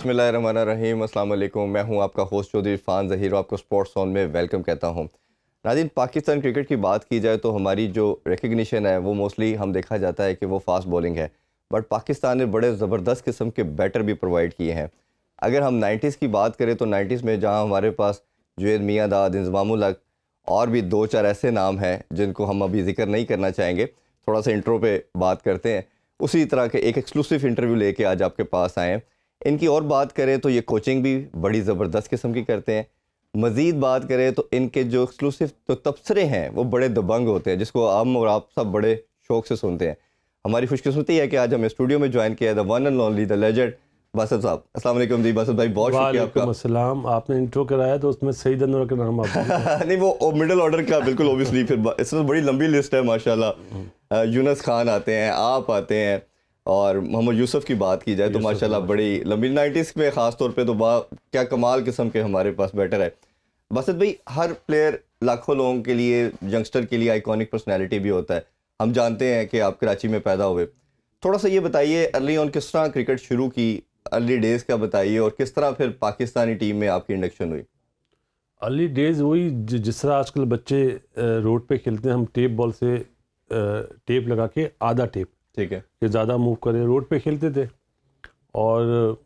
बिस्मिल्लाहिर्रहमानिर्रहीम, अस्सलाम वालेकुम। मैं हूं आपका होस्ट चौधरी इरफान ज़हीर और आपको स्पोर्ट्स ऑन में वेलकम कहता हूं। नाज़रीन, पाकिस्तान क्रिकेट की बात की जाए तो हमारी जो रिकग्निशन है वो मोस्टली हम देखा जाता है कि वो फास्ट बॉलिंग है, बट पाकिस्तान ने बड़े ज़बरदस्त किस्म के बैटर भी प्रोवाइड किए हैं। अगर हम 90s की बात करें तो 90s में जहाँ हमारे पास जुनैद मियांदाद, इंज़मामुल हक और भी 2-4 ऐसे नाम हैं जिनको हम अभी जिक्र नहीं करना चाहेंगे, थोड़ा सा इंट्रो पे बात करते हैं। उसी तरह के एक एक्सक्लूसिव इंटरव्यू लेके आज आपके पास आए हैं। इनकी और बात करें तो ये कोचिंग भी बड़ी ज़बरदस्त किस्म की करते हैं। मज़ीद बात करें तो इनके जो एक्सक्लूसिव तो तबसरे हैं वो बड़े दबंग होते हैं, जिसको हम और आप सब बड़े शौक़ से सुनते हैं। हमारी खुशकिस्मती है कि आज हमें स्टूडियो में ज्वाइन किया है the one and only the legend Basit साहब। अस्सलाम वालेकुम जी बासित भाई, बहुत शुक्रिया आपका। वालेकुम अस्सलाम। आपने इंट्रो कराया तो उसमें सईद अनवर का नाम आप नहीं, वो मिडिल ऑर्डर का बिल्कुल ओबियसली, फिर इसमें बड़ी लंबी लिस्ट है माशाल्लाह। यूनुस खान आते हैं, आप आते हैं, और मोहम्मद यूसुफ की बात की जाए तो माशाल्लाह बड़ी लंबी 90s में ख़ास तौर पे तो क्या कमाल किस्म के हमारे पास बैटर है। बासित भाई, हर प्लेयर लाखों लोगों के लिए, यंगस्टर के लिए आइकॉनिक पर्सनैलिटी भी होता है। हम जानते हैं कि आप कराची में पैदा हुए, थोड़ा सा ये बताइए अर्ली ऑन किस तरह क्रिकेट शुरू की, अर्ली डेज़ का बताइए, और किस तरह फिर पाकिस्तानी टीम में आपकी इंडक्शन हुई। अर्ली डेज वही जिस तरह आजकल बच्चे रोड पे खेलते हैं, हम टेप बॉल से टेप लगा के आधा टेप, ठीक है, कि ज़्यादा मूव करें, रोड पे खेलते थे। और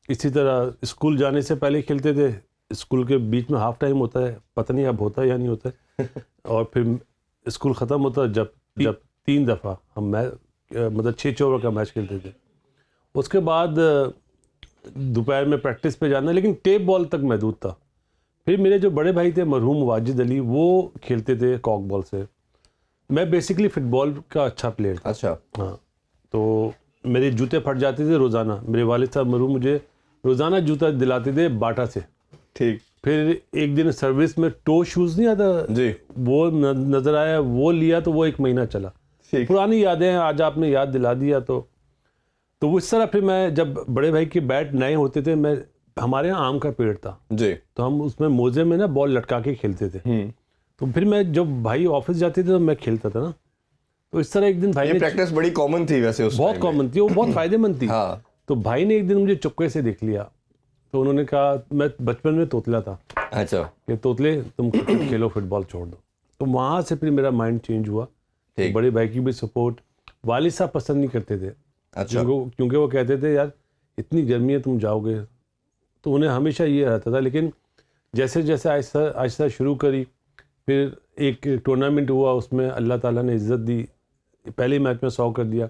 इसी तरह स्कूल जाने से पहले खेलते थे। स्कूल के बीच में हाफ टाइम होता है, पता नहीं अब होता है या नहीं होता है। और फिर स्कूल ख़त्म होता है जब 3 दफ़ा हम मैच, मतलब 6 ओवर का मैच खेलते थे। उसके बाद दोपहर में प्रैक्टिस पे जाना, लेकिन टेप बॉल तक महदूद था। फिर मेरे जो बड़े भाई थे मरहूम वाजिद अली, वो खेलते थे कॉक बॉल से। मैं बेसिकली फुटबॉल का अच्छा प्लेयर था। अच्छा, हाँ, तो मेरे जूते फट जाते थे रोज़ाना। मेरे वालिद साहब मरहूम मुझे रोज़ाना जूता दिलाते थे बाटा से। ठीक। फिर एक दिन सर्विस में टो शूज़ नहीं आता जी, वो नज़र आया, वो लिया तो वो 1 महीना चला। पुरानी यादें हैं, आज आपने याद दिला दिया। तो वो इस तरह फिर मैं, जब बड़े भाई के बैट नए होते थे, मैं, हमारे यहाँ आम का पेड़ था जी, तो हम उसमें मोजे में ना बॉल लटका के खेलते थे। तो फिर मैं, जब भाई ऑफिस जाते थे तो मैं खेलता था ना। तो इस तरह एक दिन भाई ने, प्रैक्टिस बड़ी कॉमन थी वैसे उस बहुत कॉमन थी, वो बहुत फ़ायदेमंद थी। हाँ। तो भाई ने एक दिन मुझे चुपके से देख लिया, तो उन्होंने कहा, मैं बचपन में तोतला था, अच्छा, कि तोतले तुम क्रिकेट खेलो, फुटबॉल छोड़ दो। तो वहाँ से फिर मेरा माइंड चेंज हुआ। तो बड़े भाई की भी सपोर्ट, वालिद साहब पसंद नहीं करते थे। अच्छा, क्योंकि वो कहते थे यार इतनी गर्मी है तुम जाओगे, तो उन्हें हमेशा ये रहता था। लेकिन जैसे जैसे आहिस्ता आहिस्ता शुरू करी, फिर एक टूर्नामेंट हुआ, उसमें अल्लाह ताला ने इज़्ज़त दी, पहले मैच में 100 कर दिया।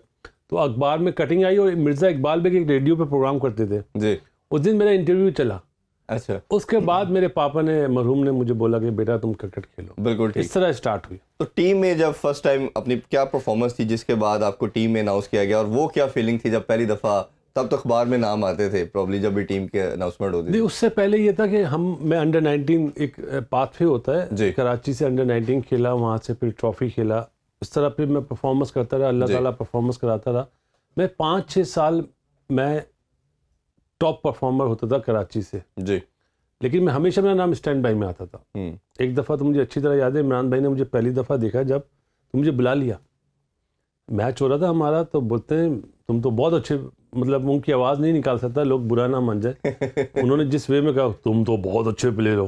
तो अखबार में कटिंग आई और मिर्ज़ा इकबाल बेग एक रेडियो पे प्रोग्राम करते थे जी, उस दिन मेरा इंटरव्यू चला। अच्छा, उसके बाद मेरे पापा ने, मरहूम ने मुझे बोला कि बेटा तुम क्रिकेट खेलो। बिल्कुल ठीक। इस तरह स्टार्ट हुई। तो टीम में जब फर्स्ट टाइम अपनी क्या परफॉर्मेंस थी जिसके बाद आपको टीम में अनाउंस किया गया, और वो क्या फीलिंग थी जब पहली दफ़ा, तब तो अखबार में नाम आते थे प्रॉब्ली जब भी टीम के अनाउंसमेंट होती नहीं, थी। उससे पहले ये था कि मैं अंडर 19, एक पाथवे होता है, कराची से अंडर 19 खेला, वहाँ से फिर ट्रॉफी खेला। इस तरह फिर मैं परफॉर्मेंस करता रहा, अल्लाह ताला परफॉर्मेंस कराता रहा। मैं 5-6 साल मैं टॉप परफॉर्मर होता था कराची से जी, लेकिन मैं हमेशा, मेरा नाम स्टैंड बाई में आता था। एक दफ़ा तो मुझे अच्छी तरह याद है, इमरान भाई ने मुझे पहली दफ़ा देखा जब, तो मुझे बुला लिया, मैच हो रहा था हमारा, तो बोलते हैं तुम तो बहुत अच्छे, मतलब उनकी आवाज़ नहीं निकाल सकता, लोग बुरा ना मान जाए। उन्होंने जिस वे में कहा तुम तो बहुत अच्छे प्लेयर हो,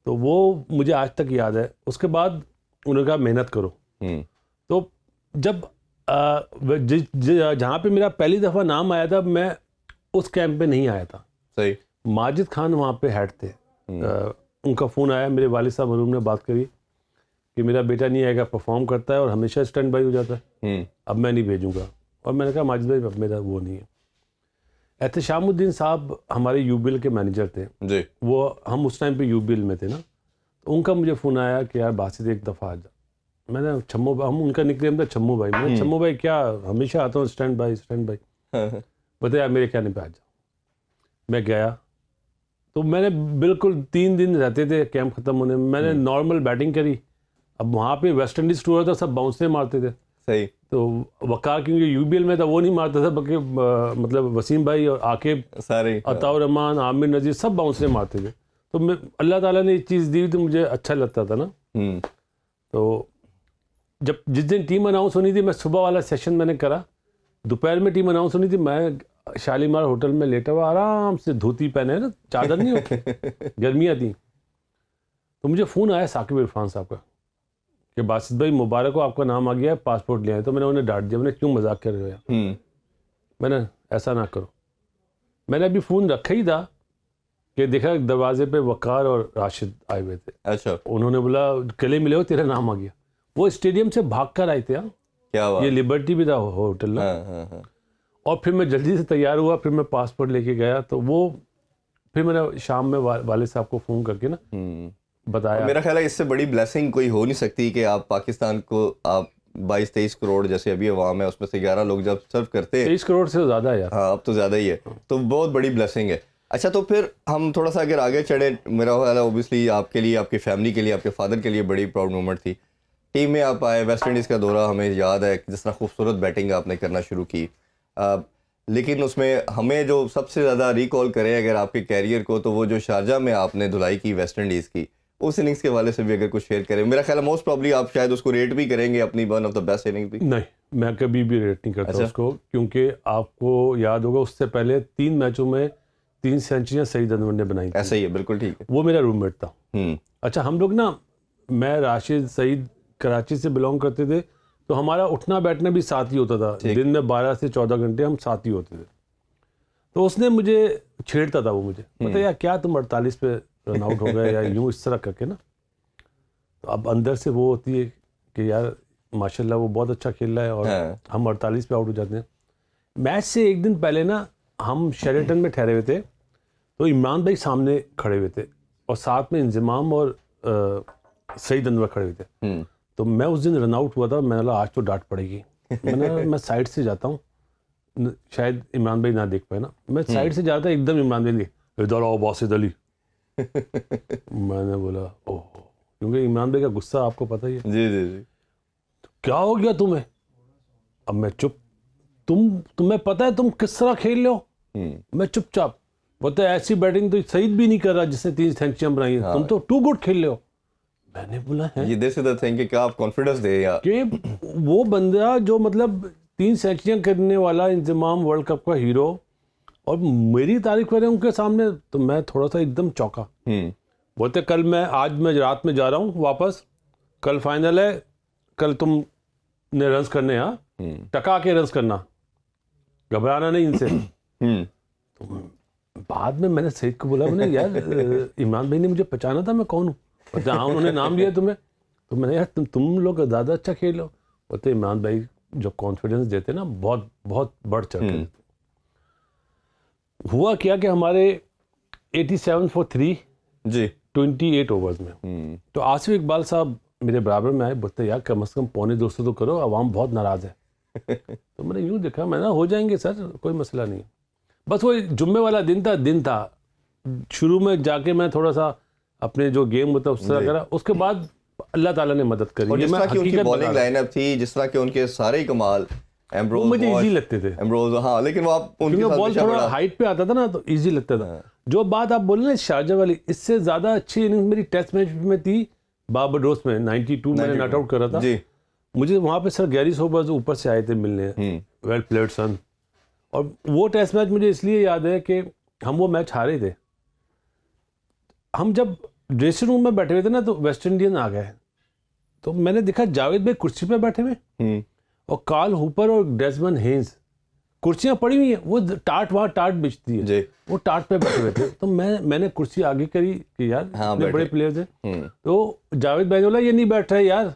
तो वो मुझे आज तक याद है। उसके बाद उन्होंने कहा मेहनत करो। तो जब जहाँ पे मेरा पहली दफ़ा नाम आया था, मैं उस कैंप पे नहीं आया था। सही। माजिद खान वहाँ पे हेड थे। उनका फ़ोन आया, मेरे वालिद साहब मरहूम ने बात करी कि मेरा बेटा नहीं आएगा, परफॉर्म करता है और हमेशा स्टैंड बाई हो जाता है, अब मैं नहीं भेजूंगा। और मैंने कहा माजिद भाई अब मेरा वो नहीं है। एहतशामुद्दीन साहब हमारे यूबीएल के मैनेजर थे जी, वो, हम उस टाइम पे यूबीएल में थे ना। तो उनका मुझे फ़ोन आया कि यार बासित एक दफ़ा आ जा। मैंने छम्मू, हम उनका निकनेम था छम्मू भाई। मैंने छम्मू भाई क्या, हमेशा आता हूँ स्टैंड बाई स्टैंड बाई। बताया यार मेरे कहने पे आ जा। मैं गया तो मैंने बिल्कुल 3 दिन रहते थे कैंप ख़त्म होने में, मैंने नॉर्मल बैटिंग करी। अब वहाँ पे वेस्ट इंडीज़ टूर था, सब बाउंसरे मारते थे। सही। तो वकार क्योंकि यूबीएल में था, वो नहीं मारता था, बल्कि मतलब वसीम भाई और आकिब, सारे, अताउर रहमान, आमिर नज़ीर, सब बाउंसरे मारते थे। तो मैं, अल्लाह ताला ने एक चीज़ दी तो मुझे अच्छा लगता था ना। तो जब जिस दिन टीम अनाउंस होनी थी, मैं सुबह वाला सेशन मैंने करा, दोपहर में टीम अनाउंस होनी थी, मैं शालीमार होटल में लेटा हुआ आराम से धोती पहने है ना, चादर नहीं होती, गर्मियाँ थी। तो मुझे फ़ोन आया साकिब इरफान साहब का कि बासित भाई मुबारक हो, आपका नाम आ गया है, पासपोर्ट ले आए। तो मैंने उन्हें डांट दिया, मैंने क्यों मजाक कर रहे हो यार, मैंने ऐसा ना करो। मैंने अभी फ़ोन रखा ही था कि देखा दरवाजे पे वकार और राशिद आए हुए थे। अच्छा, उन्होंने बोला गले मिले हो, तेरा नाम आ गया। वो स्टेडियम से भाग कर आए थे। हाँ, क्या बात। ये लिबर्टी भी था होटल ना। हाँ। और फिर मैं जल्दी से तैयार हुआ, फिर मैं पासपोर्ट लेके गया। तो वो फिर मैंने शाम में वाले साहब को फ़ोन करके ना बताया। मेरा ख्याल है इससे बड़ी ब्लेसिंग कोई हो नहीं सकती कि आप पाकिस्तान को आप 22-23 करोड़ जैसे अभी अवाम है उसमें से 11 लोग जब सर्व करते हैं। 23 करोड़ से ज़्यादा है यार। हाँ, अब तो ज़्यादा ही है, तो बहुत बड़ी ब्लेसिंग है। अच्छा, तो फिर हम थोड़ा सा अगर आगे चढ़े, मेरा ख्याल है ओबियसली आपके लिए, आपकी फैमिली के लिए, आपके फादर के लिए बड़ी प्राउड मोमेंट थी। टीम में आप आए, वेस्ट इंडीज़ का दौरा हमें याद है जिस तरह खूबसूरत बैटिंग आपने करना शुरू की। लेकिन उसमें हमें जो सबसे ज़्यादा रिकॉल करें अगर आपके कैरियर को, तो वो जो शारजा में आपने धुलाई की वेस्ट इंडीज़ की, उस इनिंग्स के हवाले से भी अगर कुछ शेयर करें। मेरा ख्याल है मोस्ट प्रॉब्ली आप शायद उसको रेट भी करेंगे अपनी one of the best inning भी। नहीं, मैं कभी भी रेट नहीं करता अच्छा। उसको, क्योंकि आपको याद होगा उससे पहले 3 मैचों में 3 सेंचुरियाँ सईद अनवर ने बनाई थी। ऐसा ही है, बिल्कुल ठीक है। वो मेरा रूममेट था। अच्छा, हम लोग ना, मैं राशिद सईद कराची से बिलोंग करते थे, तो हमारा उठना बैठना भी साथ ही होता था। दिन में 12 से 14 घंटे हम साथ ही होते थे। तो उसने मुझे छेड़ता था, वो मुझे पता यार क्या तुम 48 पे रन आउट हो गए या यूं इस तरह करके ना। तो अब अंदर से वो होती है कि यार माशाल्लाह वो बहुत अच्छा खेल रहा है और हम 48 पे आउट हो जाते हैं। मैच से एक दिन पहले ना हम शेरेटन में ठहरे हुए थे, तो इमरान भाई सामने खड़े हुए थे और साथ में इंजमाम और सईद अनवर खड़े हुए थे। तो मैं उस दिन रन आउट हुआ था, मैंने बोला आज तो डांट पड़ेगी। मैं साइड से जाता हूँ, शायद इमरान भाई ना देख पाए ना, मैं साइड से जाता एकदम इमरान भाई ने इधर आओ बासित अली। मैंने बोला ओह, क्योंकि इमरान भाई का गुस्सा आपको पता ही है। जी। तो क्या हो गया तुम्हें? अब मैं चुप। तुम्हें पता है तुम किस तरह खेल रहे हो? मैं चुपचाप। बोलते ऐसी बैटिंग तो सईद भी नहीं कर रहा जिसने 3 सेंचुरियां बनाई है, तुम तो टू गुड खेल रहे हो। मैंने बोला है ये दिस इज द थिंग कि क्या आप कॉन्फिडेंस दे या कि वो बंदा जो मतलब 3 सेंचुरियां करने वाला, इंजमाम वर्ल्ड कप का हीरो, और मेरी तारीफ करें उनके सामने, तो मैं थोड़ा सा एकदम चौंका। बोलते आज मैं रात में जा रहा हूँ वापस, कल फाइनल है, कल तुमने रन्स करने, हाँ टका के रन्स करना, घबराना नहीं इनसे। तो बाद में मैंने सईद को बोला, मैंने यार इमरान भाई ने मुझे पहचाना था मैं कौन हूँ? बोलते हाँ उन्होंने नाम लिया तुम्हें। तो मैंने यार तुम लोग ज़्यादा अच्छा खेल लो। बोलते इमरान भाई जो कॉन्फिडेंस देते ना, बहुत बहुत बढ़ चढ़ के देते। हुआ क्या कि हमारे 87 for 3 जी 28 ओवर्स में, तो आसिफ इकबाल साहब मेरे बराबर में आए। बोलते यार कम से कम 250 तो करो, अवाम बहुत नाराज़ है। तो मैंने यूँ देखा, मैंने हो जाएंगे सर, कोई मसला नहीं। बस वो जुम्मे वाला दिन था। शुरू में जाके मैं थोड़ा सा अपने जो गेम होता है उस तरह करा, उसके बाद अल्लाह ताला ने मदद करी। और जिस मैं तरह की उनकी हकीकत बॉलिंग बता रहा हूं। लाइनअप थी, जिस तरह के उनके सारे ही कमाल, वो मुझे इजी लगते थे, एम्ब्रोज, हाँ, लेकिन वो आप उनके क्योंकि साथ बॉल हमेशा थोड़ा बड़ा हाइट पे आता था ना, तो इजी लगता था। जो बात आप बोले ना शारजा वाली, इससे ज्यादा अच्छी इनिंग्स मेरी टेस्ट मैच में थी बारबाडोस में 92 मैंने नॉट आउट करा था जी। मुझे वहाँ पे सर गैरी सोबर्स ऊपर से आए थे मिलने, वेल प्लेड सन। और वो टेस्ट मैच मुझे इसलिए याद है कि हम वो मैच हारे थे। हम जब ड्रेसिंग रूम में बैठे हुए थे ना, तो वेस्ट इंडियन आ गए, तो मैंने देखा जावेद भाई कुर्सी पे बैठे हुए और कार्ल हूपर और डेसमंड हेन्स कुर्सियां पड़ी हुई हैं, वो टाट बिछती है, वो टाट पे बैठे हुए थे। तो मैंने कुर्सी आगे करी कि यार इतने बड़े प्लेयर्स हैं। तो जावेद भाई ने बोला ये नहीं बैठ रहे यार।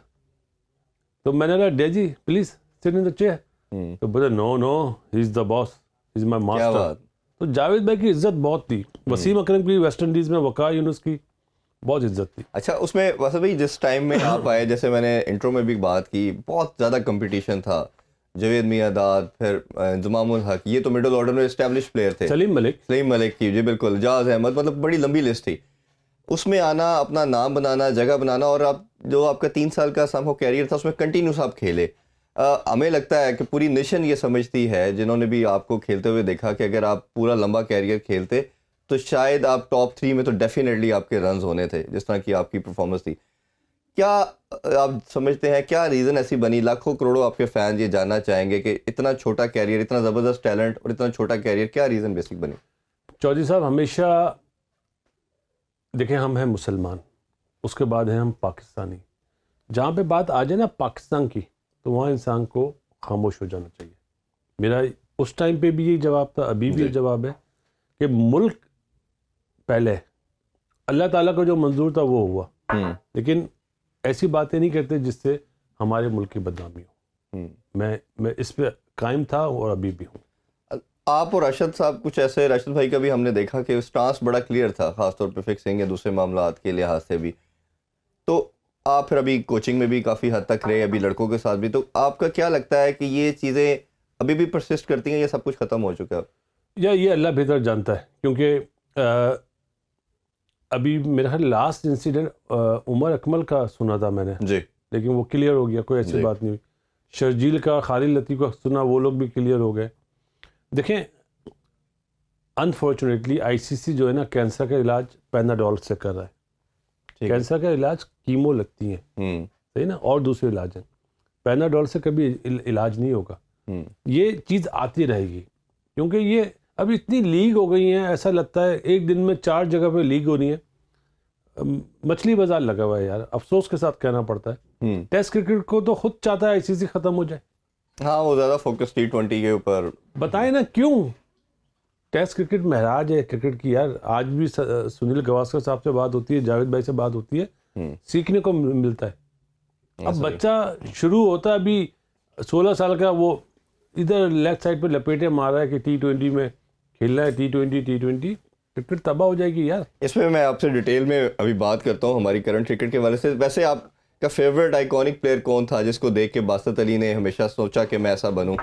तो मैंने बोला Daisy please sit in the chair. तो बोला no he is the boss, he is my master. तो जावेद भाई की इज्जत बहुत थी। वसीम अकरम की वेस्ट इंडीज में, वकार यूनुस की बहुत इज्जत थी। अच्छा, उसमें वैसे भाई जिस टाइम में आप आए, जैसे मैंने इंट्रो में भी बात की, बहुत ज़्यादा कंपटीशन था। जवेद मियादाद, फिर जुमामुल हक, ये तो मिडिल ऑर्डर में एस्टैब्लिश प्लेयर थे। सलीम मलिक की, जी बिल्कुल, जाज अहमद, मतलब बड़ी लंबी लिस्ट थी। उसमें आना, अपना नाम बनाना, जगह बनाना, और आप जो आपका 3 साल का समहो कैरियर था उसमें कंटिन्यूस आप खेले। हमें लगता है कि पूरी नेशन ये समझती है, जिन्होंने भी आपको खेलते हुए देखा, कि अगर आप पूरा लंबा कैरियर खेलते तो शायद आप टॉप 3 में तो डेफिनेटली आपके रन्स होने थे, जिस तरह की आपकी परफॉर्मेंस थी। क्या आप समझते हैं क्या रीज़न ऐसी बनी, लाखों करोड़ों आपके फैन ये जानना चाहेंगे कि इतना छोटा कैरियर, इतना ज़बरदस्त टैलेंट और इतना छोटा कैरियर, क्या रीज़न बेसिक बनी? चौधरी साहब, हमेशा देखें, हम हैं मुसलमान, उसके बाद हैं हम पाकिस्तानी। जहाँ पे बात आ जाए ना पाकिस्तान की, तो वहाँ इंसान को खामोश हो जाना चाहिए। मेरा उस टाइम पे भी यही जवाब था, अभी भी जी। ये जवाब है कि मुल्क पहले, अल्लाह ताला को जो मंजूर था वो हुआ, लेकिन ऐसी बातें नहीं करते जिससे हमारे मुल्क की बदनामी हो। मैं इस पे कायम था और अभी भी हूँ। आप और राशिद साहब कुछ ऐसे, राशिद भाई का भी हमने देखा कि स्टांस बड़ा क्लियर था, खासतौर पे फिक्सिंग या दूसरे मामलात के लिहाज से भी। तो आप फिर अभी कोचिंग में भी काफ़ी हद तक रहे, अभी लड़कों के साथ भी, तो आपका क्या लगता है कि ये चीज़ें अभी भी परसिस्ट करती हैं या सब कुछ ख़त्म हो चुका है? या ये अल्लाह बेहतर जानता है, क्योंकि अभी मेरा ख्याल लास्ट इंसिडेंट उमर अकमल का सुना था मैंने, जी। लेकिन वो क्लियर हो गया, कोई ऐसी जी। बात नहीं हुई। शर्जील का, खालिद लतीफ़ का सुना, वो लोग भी क्लियर हो गए। देखें, अनफॉर्चुनेटली आईसीसी जो है ना, कैंसर का इलाज पैनाडोल से कर रहा है। ठीक है। कैंसर का इलाज कीमो लगती हैं, सही ना, और दूसरे इलाज हैं। पैनाडोल से कभी इलाज नहीं होगा। ये चीज़ आती रहेगी, क्योंकि ये अभी इतनी लीग हो गई हैं, ऐसा लगता है एक दिन में 4 जगह पे लीग हो रही है। मछली बाजार लगा हुआ है यार, अफसोस के साथ कहना पड़ता है। टेस्ट क्रिकेट को तो खुद चाहता है आईसीसी खत्म हो जाए। हाँ, वो ज़्यादा फोकस T20 के ऊपर। बताएं ना क्यों? टेस्ट क्रिकेट महराज है क्रिकेट की यार। आज भी सुनील गावस्कर साहब से बात होती है, जावेद भाई से बात होती है, सीखने को मिलता है। अब बच्चा शुरू होता है अभी 16 साल का, वो इधर लेफ्ट साइड पे लपेटे मार रहा है कि T20 में खेलना है, T20 क्रिकेट तबाह हो जाएगी यार। इसमें मैं आपसे डिटेल में अभी बात करता हूँ हमारी करंट क्रिकेट के हवाले से। वैसे आपका फेवरेट आइकॉनिक प्लेयर कौन था जिसको देख के बासत अली ने हमेशा सोचा कि मैं ऐसा बनूं?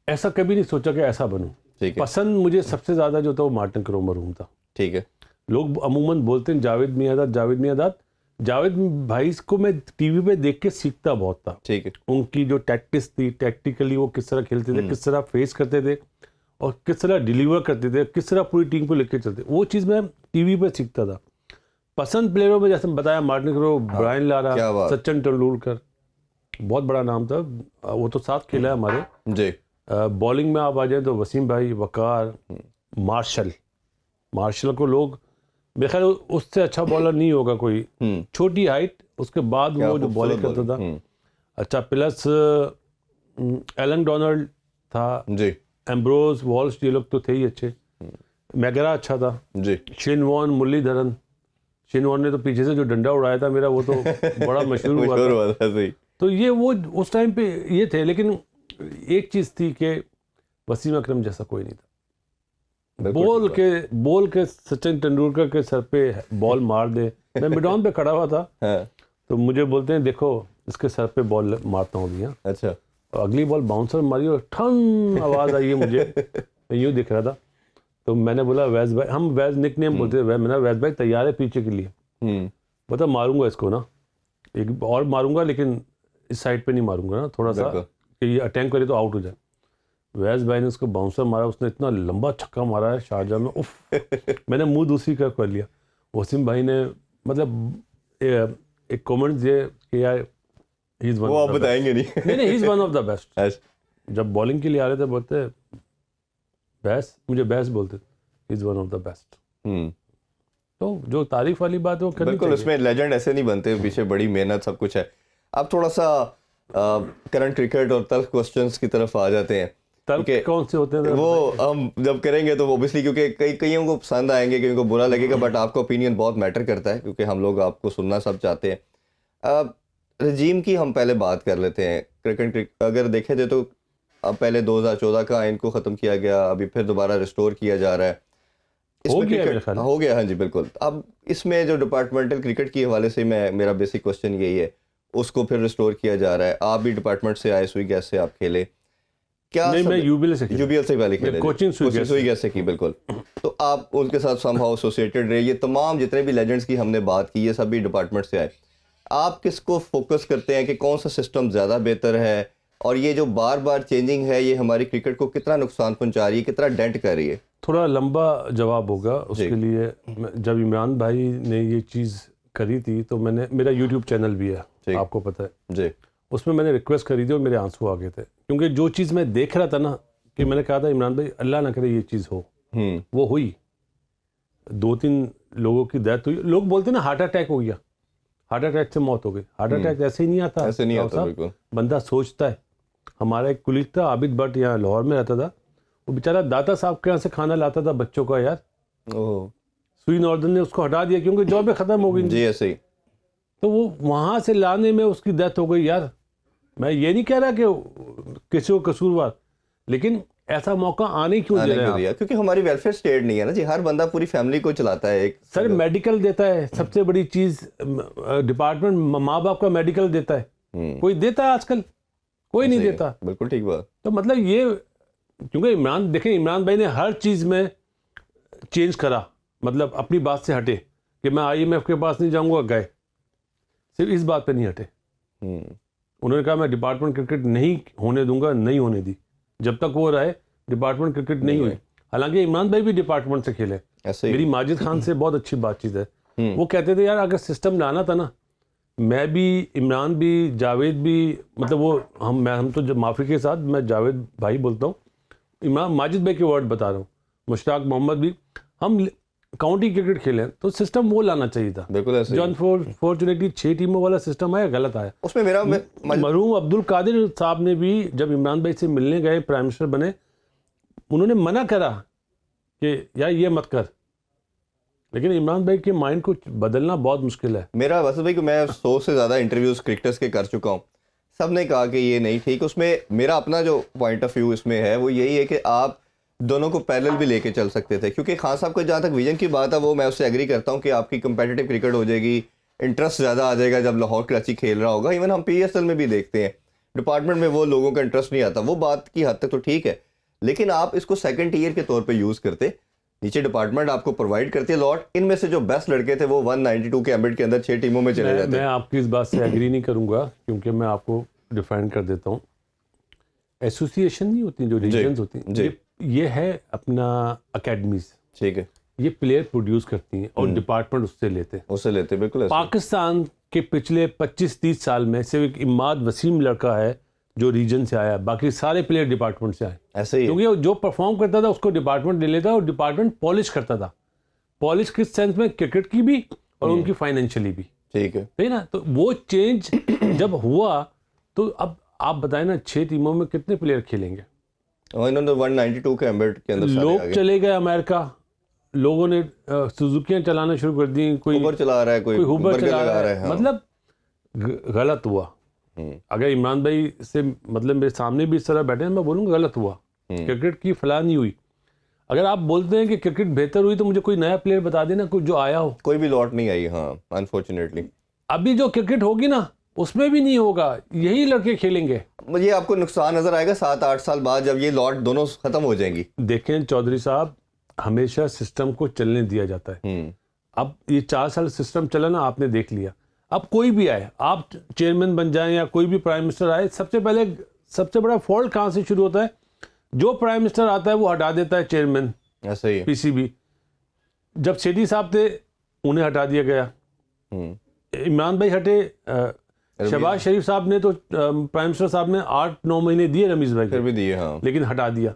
ऐसा कभी नहीं सोचा कि ऐसा बनूं। ठीक है। पसंद मुझे सबसे ज़्यादा जो था वो मार्टिन क्रो मरहूम था। ठीक है। लोग अमूमन बोलते हैं जावेद मियाँदाद। जावेद भाई को मैं टीवी पे देख के सीखता बहुत था। ठीक है। उनकी जो टैक्टिक्स थी, टैक्टिकली वो किस तरह खेलते थे, किस तरह फेस करते थे और किस तरह डिलीवर करते थे, किस तरह पूरी टीम को लेकर चलते, वो चीज़ मैं टीवी पे सीखता था। पसंद प्लेयरों में जैसे बताया, मार्टिन क्रो, ब्रायन लारा, क्या बात। सचिन तेंदुलकर, बहुत बड़ा नाम था। वो तो साथ खेला है हमारे। जी। बॉलिंग में आप आ जाए तो वसीम भाई, वकार, मार्शल को लोग, मेरे ख्याल उससे अच्छा बॉलर नहीं होगा कोई। छोटी हाइट, उसके बाद वो जो बॉलिंग करता था। अच्छा, प्लस एलन डोनाल्ड था जी। एम्ब्रोज, वॉल्श, ये लोग तो थे ही अच्छे। मैगरा अच्छा था जी। Shane Warne, Muralidharan. Shane Warne ने तो पीछे से जो डंडा उड़ाया था मेरा, वो तो बड़ा मशहूर हुआ था। सही। तो ये वो उस टाइम पे ये थे, लेकिन एक चीज़ थी कि वसीम अकरम जैसा कोई नहीं था। बोल के सचिन तेंदुलकर के सर पे बॉल मार दे। मैं मिड ऑन पे खड़ा हुआ था। हाँ। तो मुझे बोलते हैं, देखो इसके सर पे बॉल मारता हूँ अभी। अच्छा। और अगली बॉल बाउंसर मारी और ठन आवाज़ आई है मुझे। मैं यूँ दिख रहा था। तो मैंने बोला, वैज भाई, हम वैज निक नेम बोलते थे, मैंने वैज भाई तैयार है पीछे के लिए? मतलब मारूंगा इसको ना, एक और मारूंगा, लेकिन इस साइड पे नहीं मारूंगा ना, थोड़ा सा कि ये अटैक करे तो आउट हो जाए। वैज भाई ने उसको बाउंसर मारा, उसने इतना लंबा छक्का मारा है शारजा में, उफ। मैंने मुंह दूसरी कर लिया। वसीम भाई ने मतलब एक कमेंट दिए कि यार ही इज वन, वो आप बताएंगे नहीं। नहीं, he is one of the best. जब बॉलिंग के लिए आ रहे थे बोलते बेस्ट, मुझे बेस्ट बोलते, he is one of the best. तो जो तारीफ वाली बात है वो करनी बिल्कुल, उसमें लेजेंड ऐसे नहीं बनते, पीछे बड़ी मेहनत सब कुछ है। अब थोड़ा सा करंट क्रिकेट और तल्ख क्वेश्चंस की तरफ आ जाते हैं। कौन से होते हैं वो हम जब करेंगे तो ऑब्वियसली, क्योंकि कईयों को पसंद आएंगे, कईयों को बुरा लगेगा, बट आपका ओपिनियन बहुत मैटर करता है, क्योंकि हम लोग आपको सुनना सब चाहते हैं। रजीम की हम पहले बात कर लेते हैं। क्रिकेट अगर देखे थे तो अब पहले 2014 का इनको ख़त्म किया गया, अभी फिर दोबारा रिस्टोर किया जा रहा है। हो गया, हाँ जी बिल्कुल। अब इसमें जो डिपार्टमेंटल क्रिकेट के हवाले से मेरा बेसिक क्वेश्चन यही है, उसको फिर रिस्टोर किया जा रहा है। आप भी डिपार्टमेंट से आए, सुई गैस से आप खेले क्या? नहीं, मैं यूबीएल से पहले खेले, कोचिंग सुई गैस से की। बिल्कुल। तो आप उनके साथ समहाउ एसोसिएटेड रहे। ये तमाम जितने भी लेजेंड्स की हमने बात की, ये सभी डिपार्टमेंट से आए। आप किसको फोकस करते हैं कि कौन सा सिस्टम ज़्यादा बेहतर है, और ये जो बार बार चेंजिंग है, ये हमारी क्रिकेट को कितना नुकसान पहुंचा रही है, कितना डेंट कर रही है? थोड़ा लंबा जवाब होगा उसके लिए। जब इमरान भाई ने ये चीज़ करी थी तो मैंने, मेरा यूट्यूब चैनल भी है ठीक। आपको पता है जी। उसमें मैंने रिक्वेस्ट करी थी और मेरे आंसू आ गए थे, क्योंकि जो चीज़ मैं देख रहा था ना, कि मैंने कहा था इमरान भाई अल्लाह ना करे ये चीज़ हो, वो हुई। 2-3 लोगों की डेथ हुई। लोग बोलते ना हार्ट अटैक हो गया, हार्ट अटैक से मौत हो गई। हार्ट अटैक ऐसे ही नहीं आता, ऐसे नहीं आता साहब। बिल्कुल। बंदा सोचता है। हमारा एक कुलीग था आबिद भट्ट, यहाँ लाहौर में रहता था, वो बेचारा दाता साहब के यहाँ से खाना लाता था बच्चों का यार। ओह सुई नॉर्दन ने उसको हटा दिया क्योंकि जॉब खत्म हो गई। जी ऐसे ही। तो वो वहां से लाने में उसकी डेथ हो गई यार। मैं ये नहीं कह रहा कि किसी को कसूरवार, लेकिन ऐसा मौका आने क्यों दे रहे हैं दिया? क्योंकि हमारी वेलफेयर स्टेट नहीं है ना जी, हर बंदा पूरी फैमिली को चलाता है। एक सर मेडिकल देता है, सबसे बड़ी चीज डिपार्टमेंट माँ बाप का मेडिकल देता है। कोई देता है आजकल? कोई नहीं देता। बिल्कुल ठीक बात। तो मतलब ये, क्योंकि इमरान देखें, इमरान भाई ने हर चीज में चेंज करा, मतलब अपनी बात से हटे कि मैं IMF के पास नहीं जाऊंगा, गए। सिर्फ इस बात पे नहीं हटे। उन्होंने कहा मैं डिपार्टमेंट क्रिकेट नहीं होने दूंगा, नहीं होने दी। जब तक वो रहे डिपार्टमेंट क्रिकेट नहीं हुई। हालांकि इमरान भाई भी डिपार्टमेंट से खेले। ऐसे ही। मेरी माजिद खान से बहुत अच्छी बातचीत है। वो कहते थे यार अगर सिस्टम लाना था ना, मैं भी, इमरान भी, जावेद भी, मतलब वो हम तो जब माफ़ी के साथ मैं जावेद भाई बोलता हूँ, इमरान माजिद भाई के वर्ड बता रहा हूँ, मुश्ताक मोहम्मद भी, हम काउंटी क्रिकेट खेलें तो सिस्टम वो लाना चाहिए था। बिल्कुल ऐसे। जो अनफॉर्चुनेटली 6 टीमों वाला सिस्टम आया, गलत आया। उसमें मेरा मरहूम अब्दुल कादिर साहब ने भी जब इमरान भाई से मिलने गए, प्राइम मिनिस्टर बने, उन्होंने मना करा कि यार ये मत कर, लेकिन इमरान भाई के माइंड को बदलना बहुत मुश्किल है। मेरा वैसे भाई कि मैं 100 से ज़्यादा इंटरव्यूज़ क्रिकेटर्स के कर चुका हूँ, सब ने कहा कि ये नहीं ठीक। उसमें मेरा अपना जो पॉइंट ऑफ व्यू इसमें है वो यही है कि आप दोनों को पैरेलल भी लेके चल सकते थे, क्योंकि खान साहब का जहाँ तक विजन की बात है वो मैं उससे एग्री करता हूँ कि आपकी कंपेटिटिव क्रिकेट हो जाएगी, इंटरेस्ट ज़्यादा आ जाएगा जब लाहौर कराची खेल रहा होगा। इवन हम PSL में भी देखते हैं डिपार्टमेंट में वो लोगों का इंटरेस्ट नहीं आता, वो बात की हद तक तो ठीक है, लेकिन आप इसको सेकंड टीयर के तौर पे यूज़ करते, नीचे डिपार्टमेंट आपको प्रोवाइड करती है लॉट, इनमें से जो बेस्ट लड़के थे वो 192 के एम्बिट के अंदर 6 टीमों में चले जाते। मैं आपकी इस बात से एग्री नहीं करूंगा, क्योंकि मैं आपको डिफाइन कर देता हूँ। एसोसिएशन नहीं होती जो रीजन्स होती हैं, ये है अपना अकेडमीज, ठीक है, ये प्लेयर प्रोड्यूस करती हैं और डिपार्टमेंट उससे लेते बिल्कुल। पाकिस्तान के पिछले 25-30 साल में सिर्फ एक इमाद वसीम लड़का है जो रीजन से आया, बाकी सारे प्लेयर डिपार्टमेंट से आए। ऐसे ही, क्योंकि जो परफॉर्म करता था उसको डिपार्टमेंट ले लेता और डिपार्टमेंट पॉलिश करता था। पॉलिश किस सेंस में? क्रिकेट की भी और उनकी फाइनेंशियली भी। ठीक है ना? तो वो चेंज जब हुआ तो अब आप बताएं ना, 6 टीमों में कितने प्लेयर खेलेंगे? इन्होंने 192 के एम्बिट के अंदर लोग चले गए अमेरिका, लोगों ने सुजुकियां चलाना शुरू कर दी, कोई हुबर चला रहा है, कोई हुबर चला रहा है। हाँ। मतलब गलत हुआ। अगर इमरान भाई से, मतलब मेरे सामने भी इस तरह बैठे हैं, मैं बोलूँगा गलत हुआ। क्रिकेट की फलाह नहीं हुई। अगर आप बोलते हैं कि क्रिकेट बेहतर हुई तो मुझे कोई नया प्लेयर बता देना, कोई जो आया हो। कोई भी लॉट नहीं आई, हाँ, अनफॉर्चुनेटली। अभी जो क्रिकेट होगी ना उसमें भी नहीं होगा, यही लड़के खेलेंगे। ये आपको नुकसान नजर आएगा 7-8 साल बाद जब ये लॉट दोनों खत्म हो जाएंगी। देखें चौधरी साहब, हमेशा सिस्टम को चलने दिया जाता है। अब ये 4 साल सिस्टम चला ना, आपने देख लिया। अब कोई भी आए, आप चेयरमैन बन जाएं या कोई भी प्राइम मिनिस्टर आए, सबसे पहले सबसे बड़ा फॉल्ट कहाँ से शुरू होता है? जो प्राइम मिनिस्टर आता है वो हटा देता है चेयरमैन, ऐसा ही PCB। जब सेठी साहब थे उन्हें हटा दिया गया, इमरान भाई हटे, शहबाज शरीफ साहब ने तो प्राइम मिनिस्टर साहब ने 8-9 महीने दिए रमीज भाई फिर भी दिए, हाँ, लेकिन हटा दिया।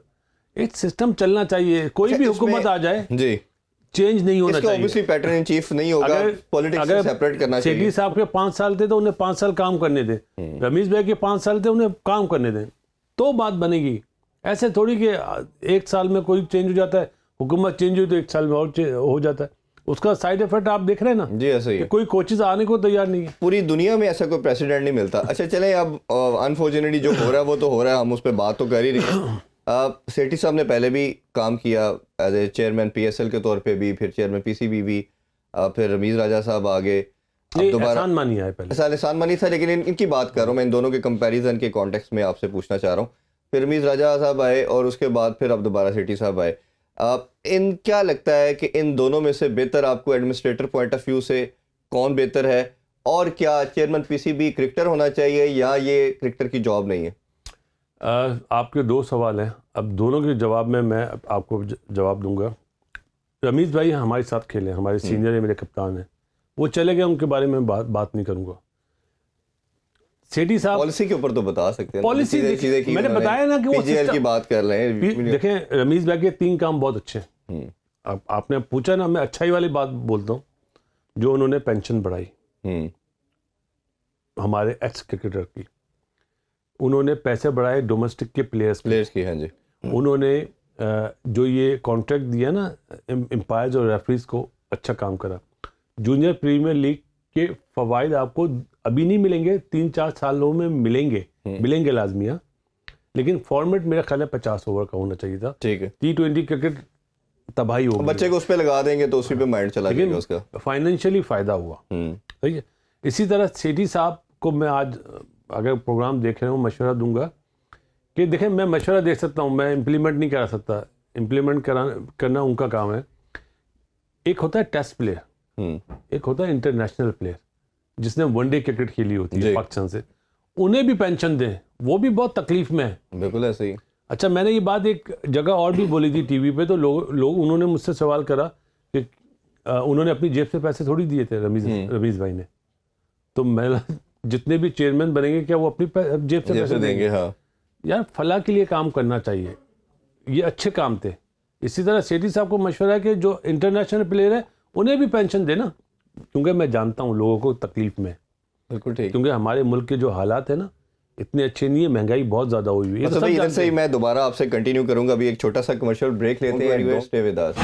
एक सिस्टम चलना चाहिए, कोई भी हुकूमत आ जाए जी, चेंज नहीं होना चाहिए। ऑब्वियसली पैटर्न इन चीफ नहीं होगा, पॉलिटिक्स से सेपरेट करना चाहिए। सेठी साहब के 5 साल थे तो उन्हें 5 साल काम करने दे, रमीज भाई के 5 साल थे उन्हें काम करने दें, तो बात बनेगी। ऐसे थोड़ी कि 1 साल में कोई चेंज हो जाता है, हुकूमत चेंज हुई तो 1 साल में और हो जाता है। उसका साइड इफेक्ट आप देख रहे हैं ना जी। ऐसा ही, कोई कोचेज आने को तैयार नहीं है। पूरी दुनिया में ऐसा कोई प्रेसिडेंट नहीं मिलता। अच्छा चलें, अब अनफॉर्चुनेटली जो हो रहा है वो तो हो रहा है, हम उस पर बात तो कर ही रहे हैं। सेठी साहब ने पहले भी काम किया एज ए चेयरमैन PSL के तौर पे भी, फिर चेयरमैन PCB भी, फिर रमीज राजा साहब आ गए, अब दोबारा एहसान मानी आए। पहले एहसान मानी था, लेकिन इनकी बात कर रहा हूँ मैं, इन दोनों के कंपैरिजन के कॉन्टेक्स्ट में आपसे पूछना चाह रहा हूँ। फिर रमीज राजा साहब आए और उसके बाद फिर अब दोबारा सेठी साहब आए। इन क्या लगता है कि इन दोनों में से बेहतर आपको एडमिनिस्ट्रेटर पॉइंट ऑफ व्यू से कौन बेहतर है, और क्या चेयरमैन PCB क्रिकेटर होना चाहिए या ये क्रिकेटर की जॉब नहीं है? आपके 2 सवाल हैं, अब दोनों के जवाब में मैं आपको जवाब दूंगा। रमीज भाई हमारे साथ खेले, हमारे सीनियर है, मेरे कप्तान हैं, वो चले गए, उनके बारे में बात नहीं करूंगा। सेठी साहब पॉलिसी के ऊपर तो बता सकते हैं, पॉलिसी चीजें की मैंने बताया ना कि वो PGL की बात कर रहे हैं। देखें रमीज भाई के 3 काम बहुत अच्छे हैं। अब आपने पूछा ना, मैं अच्छाई वाली बात बोलता हूँ। जो उन्होंने पेंशन बढ़ाई हमारे एक्स क्रिकेटर की, उन्होंने पैसे बढ़ाए डोमेस्टिक के प्लेयर्स की। हाँ जी। उन्होंने जो ये कॉन्ट्रैक्ट दिया ना एम्पायर्स और रेफरीज को, अच्छा काम करा। जूनियर प्रीमियर लीग के फवाइद आपको अभी नहीं मिलेंगे, 3-4 सालों में मिलेंगे लाजमिया। लेकिन फॉर्मेट मेरा ख्याल है 50 ओवर का होना चाहिए था। ठीक है। T20 क्रिकेट तबाही हो गई, बच्चे को उस पर लगा देंगे तो उसी पे माइंड चला जाएगा उसका। फाइनेंशियली फायदा हुआ। ठीक है। इसी तरह सेठी साहब को मैं आज अगर प्रोग्राम देख रहे हो मशवरा दूंगा कि देखें, मैं मशवरा दे सकता हूँ, मैं इम्प्लीमेंट नहीं करा सकता। इम्प्लीमेंट करना उनका काम है। एक होता है टेस्ट प्लेयर, एक होता है इंटरनेशनल प्लेयर जिसने वनडे क्रिकेट खेली होती है पाकिस्तान से, उन्हें भी पेंशन दें, वो भी बहुत तकलीफ में है। बिल्कुल ऐसे ही। अच्छा, मैंने ये बात एक जगह और भी बोली थी टीवी पे, तो लोग उन्होंने मुझसे सवाल करा कि उन्होंने अपनी जेब से पैसे थोड़ी दिए थे रमीज भाई ने। तो मैं जितने भी चेयरमैन बनेंगे क्या वो अपनी जेब से पैसे देंगे? हाँ यार, फलाह के लिए काम करना चाहिए, ये अच्छे काम थे। इसी तरह सेठी साहब को मशवरा है कि जो इंटरनेशनल प्लेयर है उन्हें भी पेंशन देना, क्योंकि मैं जानता हूँ लोगों को तकलीफ में। बिल्कुल ठीक। क्योंकि हमारे मुल्क के जो हालात है ना, इतने अच्छे नहीं है, महंगाई बहुत ज़्यादा हुई हुई है। तो इधर से ही मैं दोबारा आपसे कंटिन्यू करूंगा। अभी एक छोटा सा कमर्शियल ब्रेक लेते हैं। Stay with us.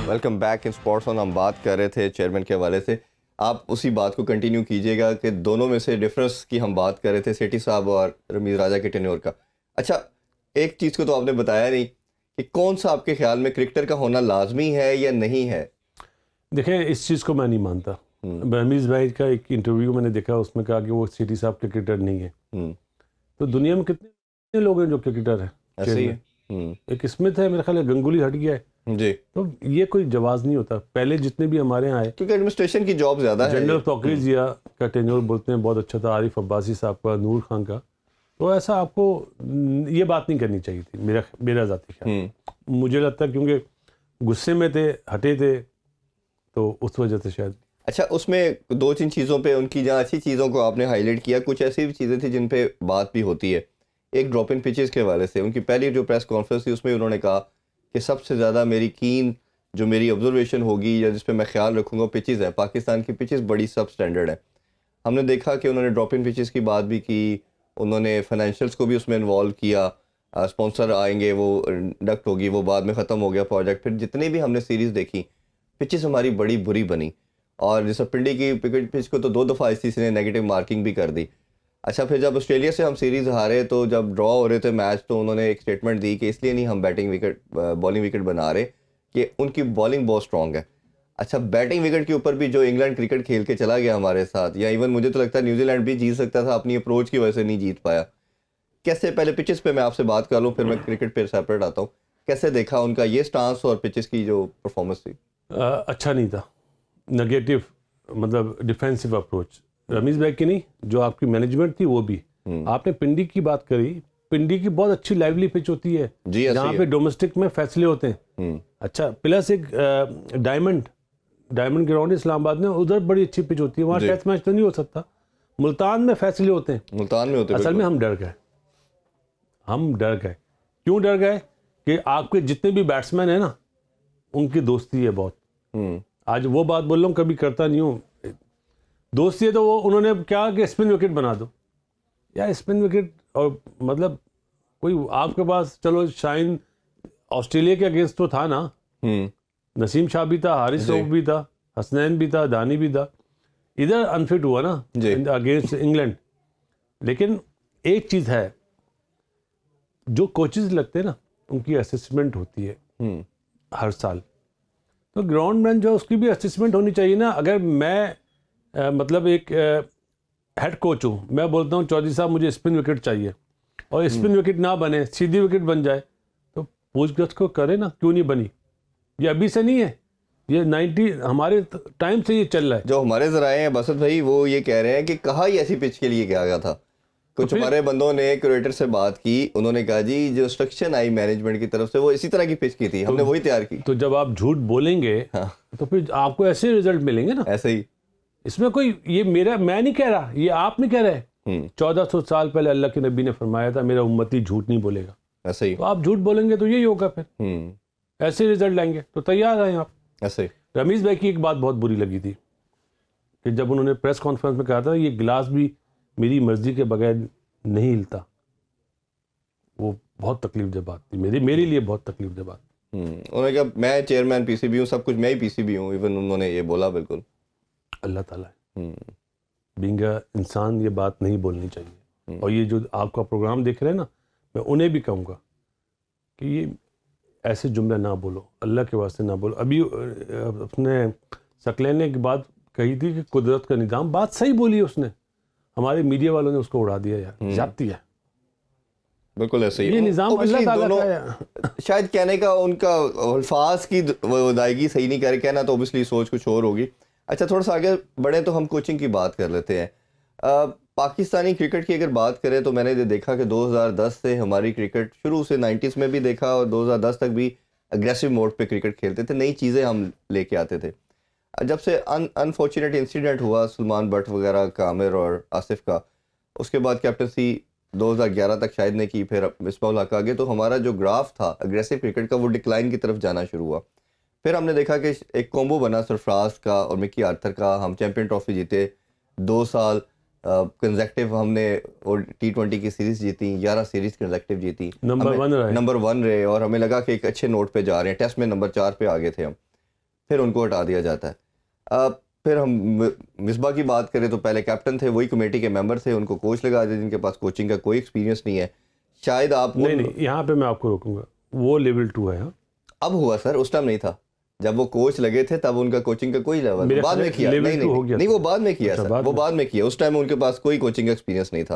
Welcome back in sports on. हम बात कर रहे थे चेयरमैन के हवाले से, आप उसी बात को कंटिन्यू कीजिएगा कि दोनों में से डिफरेंस की हम बात कर रहे थे, सेठी साहब और रमीज राजा के टेन्योर का। अच्छा, एक चीज़ को तो आपने बताया नहीं कि कौन सा आपके ख्याल में क्रिकेटर का होना लाजमी है या नहीं है? देखें, इस चीज़ को मैं नहीं मानता। रमीज भाई का एक इंटरव्यू मैंने देखा, उसमें कहा कि वो सेठी साहब क्रिकेटर नहीं है। तो दुनिया में कितने लोग हैं जो क्रिकेटर हैं? ऐसे ही है। एक स्मिथ है, मेरा ख्याल है गंगुली हट गया है जी। तो ये कोई जवाब नहीं होता। पहले जितने भी हमारे यहाँ आए, क्योंकि एडमिनिस्ट्रेशन की जॉब ज़्यादा है। जनरल तौकीर जिया का टेन्योर बोलते हैं बहुत अच्छा था, आरिफ अब्बासी साहब का, नूर खान का। तो ऐसा आपको ये बात नहीं करनी चाहिए थी, मेरा ज़ाती ख्याल। मुझे लगता है क्योंकि गुस्से में थे, हटे थे, तो उस वजह से शायद। अच्छा, उसमें 2-3 चीज़ों पे, उनकी जहाँ अच्छी चीज़ों को आपने हाईलाइट किया, कुछ ऐसी भी चीज़ें थी जिन पे बात भी होती है। एक ड्रॉप इन पिचेस के हवाले से उनकी पहली जो प्रेस कॉन्फ्रेंस थी उसमें उन्होंने कहा कि सबसे ज़्यादा जो मेरी ऑब्जर्वेशन होगी या जिस पे मैं ख्याल रखूँगा पिचेस है। पाकिस्तान की पिचेस बड़ी सब स्टैंडर्ड है। हमने देखा कि उन्होंने ड्रॉप इन पिचेस की बात भी की, उन्होंने फाइनेंशियल्स को भी उसमें इन्वॉल्व किया। स्पॉन्सर आएंगे, वो इंडक्ट होगी, वो बाद में ख़त्म हो गया प्रोजेक्ट। फिर जितनी भी हमने सीरीज़ देखी, पिचेस हमारी बड़ी बुरी बनी। और जैसे पिंडी की क्रिकेट पिच को तो 2 दफ़ा ICC ने नेगेटिव मार्किंग भी कर दी। अच्छा, फिर जब ऑस्ट्रेलिया से हम सीरीज़ हारे, तो जब ड्रॉ हो रहे थे मैच, तो उन्होंने एक स्टेटमेंट दी कि इसलिए नहीं हम बॉलिंग विकेट बना रहे कि उनकी बॉलिंग बहुत स्ट्रॉन्ग है। अच्छा, बैटिंग विकेट के ऊपर भी जो इंग्लैंड क्रिकेट खेल के चला गया हमारे साथ, या इवन मुझे तो लगता है न्यूजीलैंड भी जीत सकता था, अपनी अप्रोच की वजह से नहीं जीत पाया। कैसे, पहले पिचेस पे मैं आपसे बात कर लूँ, फिर मैं क्रिकेट पे सेपरेट आता हूँ। कैसे देखा उनका ये स्टांस और पिचेस की जो परफॉर्मेंस थी? अच्छा नहीं था, नेगेटिव, मतलब डिफेंसिव अप्रोच। रमीज भाई की नहीं, जो आपकी मैनेजमेंट थी वो भी। आपने पिंडी की बात करी, पिंडी की बहुत अच्छी लाइवली पिच होती है जहाँ पे डोमेस्टिक में फैसले होते हैं। अच्छा, प्लस एक डायमंड ग्राउंड इस्लामाबाद में, उधर बड़ी अच्छी पिच होती है, वहाँ टेस्ट मैच तो नहीं हो सकता। मुल्तान में फैसले होते हैं, मुल्तान में होते हैं। असल में हम डर गए। क्यों डर गए? कि आपके जितने भी बैट्समैन है ना, उनकी दोस्ती है बहुत। आज वो बात बोल रहा हूँ, कभी करता नहीं हूँ दोस्ती है, तो वो उन्होंने क्या कि स्पिन विकेट बना दो। यार स्पिन विकेट, और मतलब कोई आपके पास, चलो शाइन ऑस्ट्रेलिया के अगेंस्ट तो था ना, नसीम शाह भी था, हारिस रऊफ भी था, हसनैन भी था, दानी भी था। इधर अनफिट हुआ ना अगेंस्ट इंग्लैंड। लेकिन एक चीज़ है, जो कोचेज लगते हैं ना, उनकी असेसमेंट होती है हर साल। तो ग्राउंड मैन जो, उसकी भी असेसमेंट होनी चाहिए ना। अगर मैं मतलब एक हेड कोच हूँ, मैं बोलता हूँ चौधरी साहब मुझे स्पिन विकेट चाहिए, और स्पिन विकेट ना बने, सीधी विकेट बन जाए, तो पूछगछ को करे ना, क्यों नहीं बनी। ये अभी से नहीं है, ये 90 हमारे टाइम से ये चल रहा है। जो हमारे ज़राए हैं बसत भाई, वो ये कह रहे हैं कि कहा ही ऐसी पिच के लिए किया गया था, कुछ हमारे बंदों ने क्यूरेटर से बात की, उन्होंने कहा जी जो इंस्ट्रक्शन आई मैनेजमेंट की तरफ से वो इसी तरह की पिच की थी, हमने वही तैयार की। तो जब आप झूठ बोलेंगे तो फिर आपको ऐसे रिजल्ट मिलेंगे ना। ऐसे ही इसमें कोई ये मैं नहीं कह रहा, ये आप नहीं कह रहे। 1400 साल पहले अल्लाह के नबी ने फरमाया था मेरा उम्मती झूठ नहीं बोलेगा। ऐसे ही तो आप झूठ बोलेंगे तो यही होगा, फिर ऐसे रिजल्ट लाएंगे। तो तैयार हैं आप। ऐसे ही रमीज भाई की एक बात बहुत बुरी लगी थी कि जब उन्होंने प्रेस कॉन्फ्रेंस में कहा था ये गिलास भी मेरी मर्जी के बगैर नहीं हिलता, वो बहुत तकलीफदेह बात थी, मेरे लिए बहुत तकलीफदेह बात। उन्होंने कहा मैं चेयरमैन पीसीबी हूँ, सब कुछ मैं ही पीसीबी हूँ, इवन उन्होंने ये बोला। बिल्कुल अल्लाह ताला बीइंग इंसान ये बात नहीं बोलनी चाहिए। और ये जो आपका प्रोग्राम देख रहे हैं ना, मैं उन्हें भी कहूँगा कि ये ऐसे जुमले ना बोलो, अल्लाह के वास्ते ना बोलो। अभी अपने सकले ने एक बात कही थी कि कुदरत का निज़ाम, बात सही बोली है उसने, हमारे मीडिया वालों ने उसको उड़ा दिया यार, जाती है। बिल्कुल ऐसे ही ये निज़ाम अल्लाह ताला का है। शायद कहने का उनका अल्फाज की अदायगी सही नहीं कर, कहना तो ऑब्वियसली सोच कुछ और होगी। अच्छा, थोड़ा सा आगे बढ़े तो हम कोचिंग की बात कर लेते हैं। पाकिस्तानी क्रिकेट की अगर बात करें तो मैंने देखा कि 2010 से हमारी क्रिकेट, शुरू से 90s में भी देखा और 2010 तक भी अग्रेसिव मोड पे क्रिकेट खेलते थे, नई चीज़ें हम लेके आते थे। जब से अनफॉर्चुनेट इंसिडेंट हुआ सलमान बट वगैरह का, आमिर और आसिफ का, उसके बाद कैप्टनसी 2011 तक शायद ने की, फिर मिसबाह उल हक आ गए, तो हमारा जो ग्राफ था अग्रेसिव क्रिकेट का वो डिक्लाइन की तरफ जाना शुरू हुआ। फिर हमने देखा कि एक कॉम्बो बना सरफराज का और मिकी आर्थर का, हम चैम्पियन ट्रॉफी जीते 2 साल कंसेक्टिव हमने, और T20 की सीरीज जीती, 11 सीरीज कंसेक्टिव जीती, नंबर 1 रहे और हमें लगा कि एक अच्छे नोट पे जा रहे हैं। टेस्ट में नंबर 4 पे आ गए थे हम, फिर उनको हटा दिया जाता है। फिर हम मिसबाह की बात करें तो पहले कैप्टन थे, वही कमेटी के मेंबर थे, उनको कोच लगा दिया जिनके पास कोचिंग का कोई एक्सपीरियंस नहीं है। शायद आप नहीं, यहाँ पे मैं आपको रोकूंगा, वो लेवल 2 है। अब हुआ सर, उस टाइम नहीं था जब वो कोच लगे थे, तब उनका कोचिंग का कोई लेवल, बाद में किया। नहीं, वो बाद में किया सर, वो बाद में किया, उस टाइम उनके पास कोई कोचिंग का एक्सपीरियंस नहीं था।